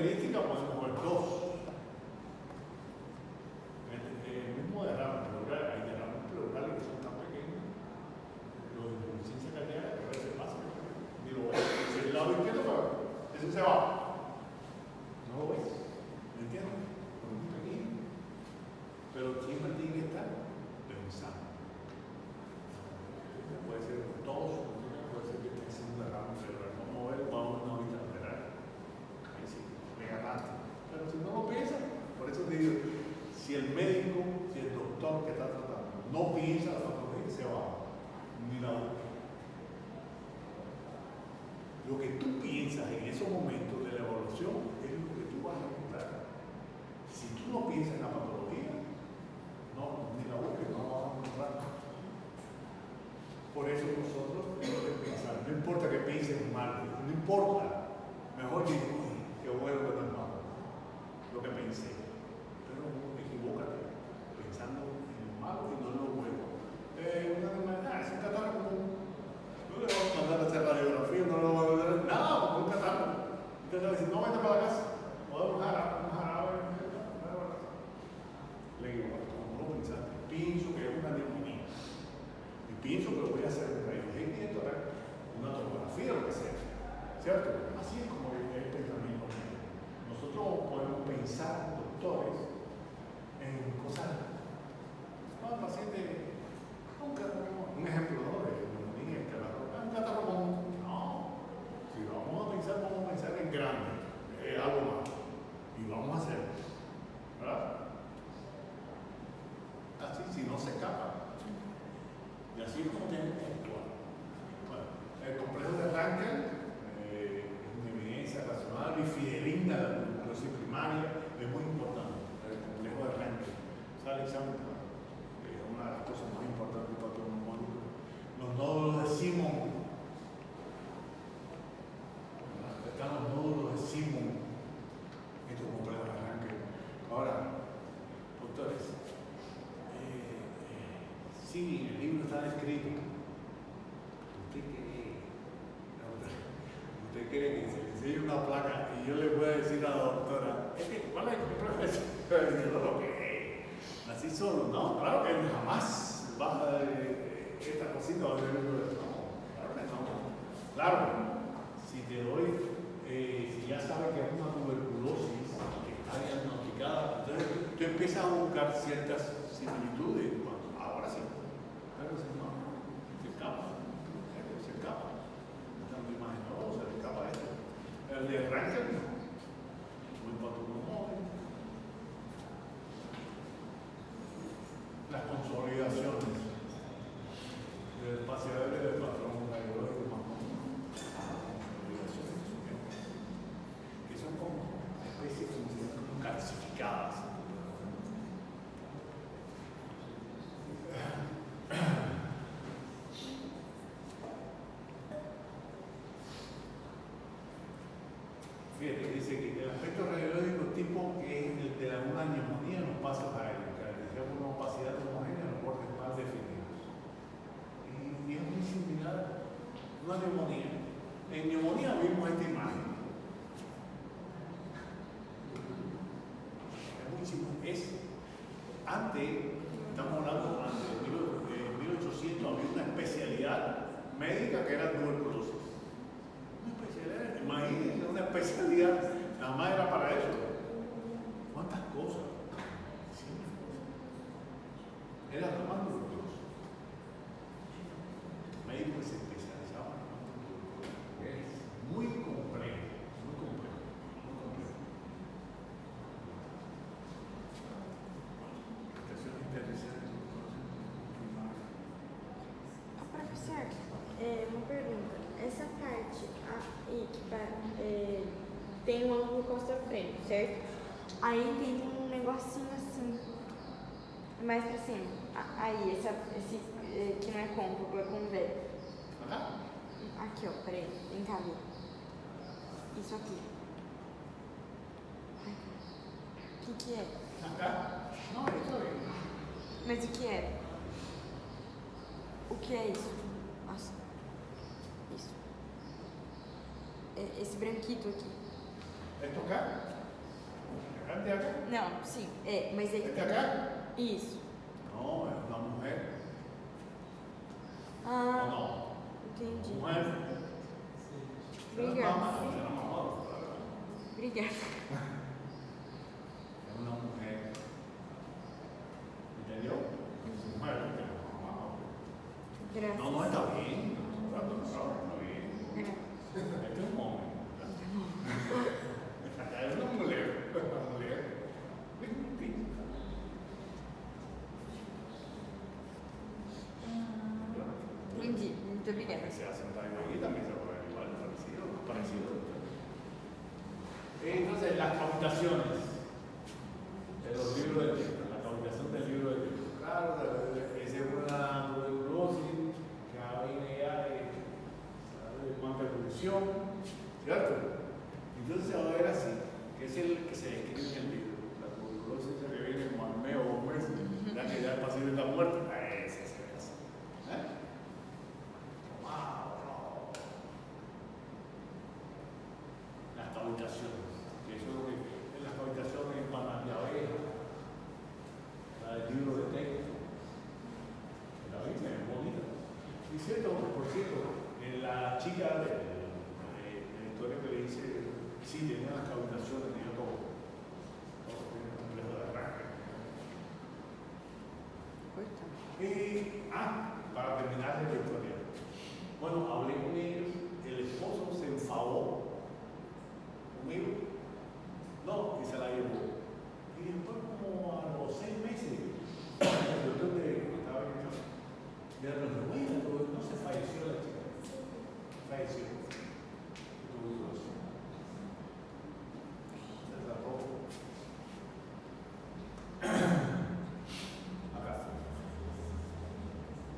estadística podemos ver dos. El mismo derrame pleural, hay derrames pleurales que son tan pequeños, los de insuficiencia cardíaca que a veces pasa. Ni lo ves. Si el lado izquierdo, ese se va. No lo ves. ¿Me entiendes? Es muy pequeño. Pero siempre tiene que estar pensando. Puede ser tos, puede ser que esté haciendo un derrame cerebral. Vamos a ver, vamos a una vista lateral. Ahí sí, le ganaste. Pero si no lo piensas, por eso te digo, si el médico, si el doctor que está tratando no piensa la patología, se va. Ni la busca. Lo que tú piensas en esos momentos de la evaluación es lo que tú vas a encontrar. Si tú no piensas en la patología, no, ni la busques, no la vas a encontrar. Por eso nosotros tenemos que pensar, no importa que pienses mal, no importa, mejor digo, que bueno que no es malo, lo que pensé, pero equivócate, pensando en lo malo y no en lo bueno. Una enfermedad, es un catarro común, no le vamos a mandar a hacer radiografía, no le vamos a mandar nada, porque un catarro. Entonces le decir, no vete para la casa, o dar un jarabe, le digo, como no pensaste, pienso que es una neumonía. Pienso que lo voy a hacer en rayos X, una tomografía, lo que sea. ¿Cierto? Así es como es el pensamiento. Nosotros podemos pensar, doctores, en cosas. No, el paciente, un ejemplo, ¿no? De neumonía, un catarro común. No. Si vamos a pensar en grande, algo más. Y vamos a hacerlo. ¿Verdad? Así, si no se escapa. Y así es como tenemos que actuar. Bueno, el complejo de Rankin es una evidencia racional y fidedigna de la tuberculosis primaria, es muy importante. El complejo de Rankin. ¿Sale examen? Es una de las cosas más importantes para todo el mundo. Los nódulos de Simon. Están los nódulos de Simon. Estos complejos de Rankin. Ahora, doctores. Sí, el libro está escrito. Usted quiere que se le enseñe una placa y yo le voy a decir a la doctora, ¿cuál es el profesor? Lo que así solo, no, claro que jamás baja esta cosita va a ser no, claro que no. Claro, si te doy, si ya sabes que es una tuberculosis que está diagnosticada, entonces tú empiezas a buscar ciertas similitudes. Ahora sí. Pero si no, se escapa. Esta es una imagen, no, se le escapa esto. El de Rankin, muy patológico. Las consolidaciones del espacial del patrón radiológico más común. Consolidaciones que son como especies como calcificadas. Fíjate, dice que el aspecto radiológico tipo que es el de una neumonía en los pasos aéreos, caracterizado por una opacidad homogénea en los bordes más definidos. Y es muy similar a una neumonía. En neumonía vimos esta imagen. Es muy similar. Antes, estamos hablando antes de 1800, había una especialidad médica que era tuberculosis. Imagínense una especialidad, nada más era para eso. ¿Cuántas cosas? Era nada más tuberculosis. Médicos que se especializaban en tuberculosis. Es muy complejo, muy complejo, muy complejo. Estaciones interesantes. Professor, uma pergunta. Essa parte aí que tem um ângulo costa-frente, certo? Aí tem um negocinho assim, mais pra cima. Aí, esse que não é côncavo, é convexo. Aqui, ó, peraí, vem cá ver. Isso aqui. O que é? Não, isso aí. Mas o que é? O que é isso? Nossa. Isso. Esse branquito aqui. ¿Esto acá? ¿Este de acá? Não, sim. É, mas é ¿Este que. de acá? Isso. No, es una mujer. ¿O Ah, no? entendi. Mujer. Obrigada. Será mamá. Obrigada. Es una mujer. ¿Entendió? Es mujer. Graças. No, no está bien. No, está bien. É. Este es un hombre. Acá es una mujer. Una mujer. Entendi. Muito obrigada. Se hacen ahí también se puede igual, parecido, parecido. Entonces, las habitaciones de los libros de texto, la habitación del libro de texto. Claro, esa es una tuberculosis que viene ya de cuánta evolución, ¿cierto? Entonces se va a ver así, que es el que se describe en el libro. La tuberculosis que viene como al mes o un mes, ya que ya el paciente está muerto, ese se ve así. Las habitaciones, que eso es lo que en las habitaciones para la abeja, la del libro de texto, la Biblia es bonita. Y cierto, por cierto, la chica de la historia que le dice, sí, tenía las habitaciones, tenía todo tiene complejo de arranque. Para terminar la historia. Bueno, hablé con ellos, el esposo se enfadó conmigo. No, y se la llevó. Y después, como a los 6 meses, el doctor estaba en el de repente, no se falleció la chica. Falleció. Tuberculosis. Se trató.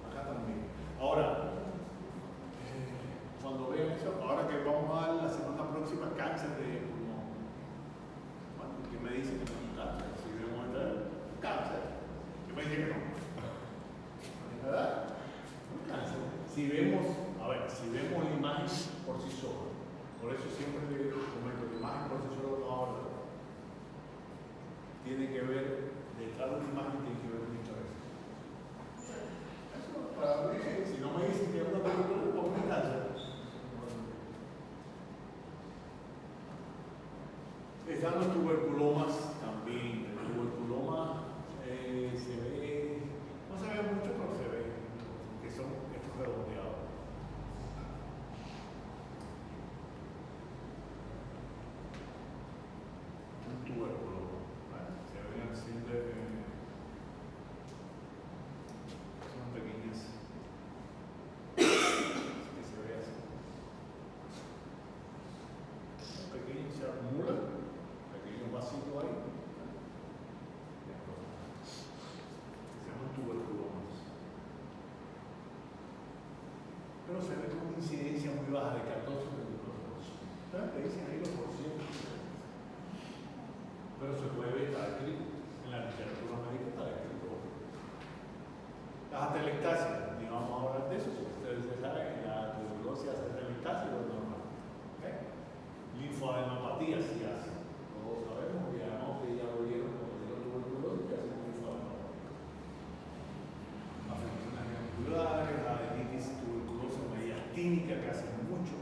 Acá también. Ahora, cuando vean eso, ahora que vamos a dar la semana próxima cáncer de pulmón. Bueno, ¿qué me dicen que no es un cáncer? Si vemos un cáncer, ¿qué me dicen que no? ¿Verdad? Un cáncer. Si vemos, a ver, si vemos la imagen por sí sola, por eso siempre le comento, la imagen por sí sola no habla. Tiene que ver, detrás de la imagen tiene que ver mucho eso. Eso para mí, si no me dicen que es una película, ¿cómo me cáncer? Están los tuberculomas también. El tuberculoma se ve, no se ve mucho, pero se ve, que son estos redondeados. Un tubérculo, se ven así son pequeñas, que se ve así. Son pequeños, se acumulan. Un vasito ahí, se llaman tuberculomas, pero se ve con una incidencia muy baja de 14 tuberculomas. ¿Sabes? Te dicen ahí los porcientos, pero se puede ver, está escrito en la literatura médica, está escrito. Las atelectasias, ni vamos a hablar de eso, si ustedes saben, la tuberculosis hace atelectasia, lo normal. Linfoadenopatía sí hace. Todos sabemos que además que ya lo vieron cuando tiene tuberculosis, que hace un linfoadenopatía. Afecciones glandulares, la adenitis tuberculosa mediastínica que hace mucho.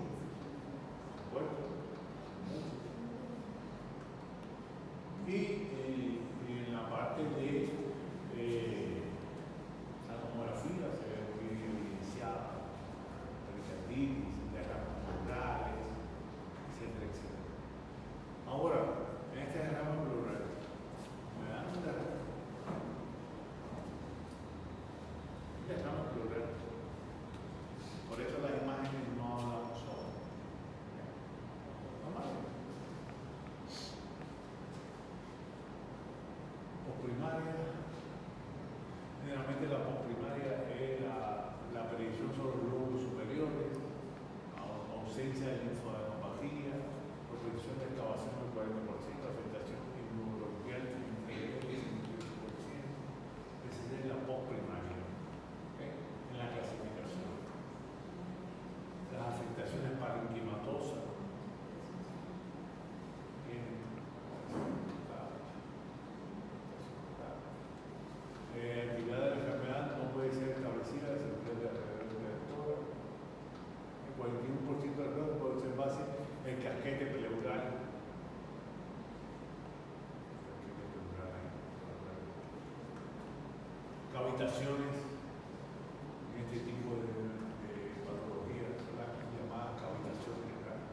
cavitaciones en este tipo de patologías, las llamadas cavitaciones del cráneo.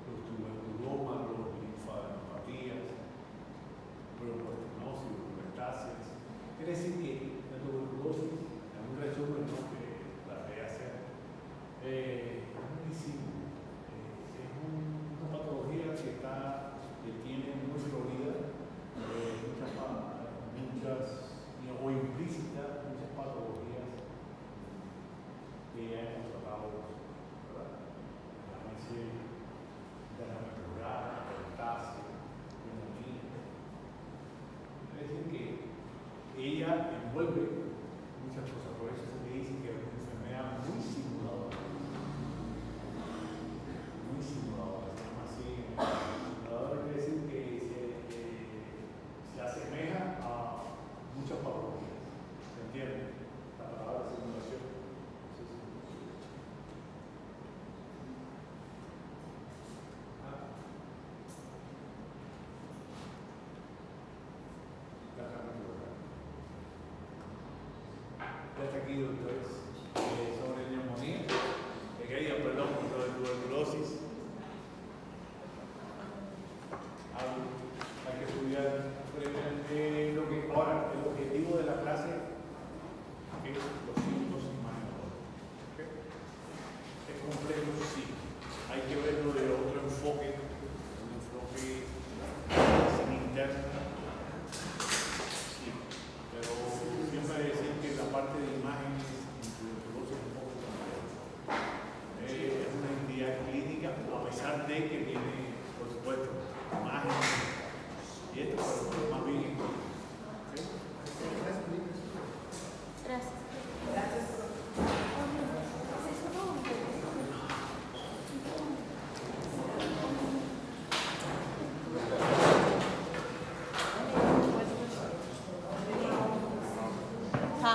Los tuberculomas, los linfadenopatías, broncoestenosis, broncoestasias. Quiere decir que la tuberculosis, en un resumen que traté de hacer, es una patología que tiene muy florida, o implícita, muchas patologías que ya hemos tratado, ¿verdad? Derrame pleural, perostasia, neumonía. Es decir, que ella envuelve muchas cosas, por eso se dice que es una enfermedad muy simuladora. Muy simuladora, se llama así. Simuladora quiere decir que se asemeja a muchas patologías. ¿Se entiende? La palabra simulación. Sí. Ya está aquí, doctores. Sobre neumonía, perdón, sobre tuberculosis. Hay que estudiar ahora el objetivo de la clase es los signos imaginadores. ¿Okay? Es complejo, sí. Hay que verlo de otro enfoque, un enfoque interno. Sí, pero siempre decir que la parte de imágenes en tuberculosis es un poco compleja. Es una entidad clínica, a pesar de que tiene, por supuesto, imágenes y esto, pero más bien. ¿Okay? Gracias. Tá.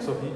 Sorri.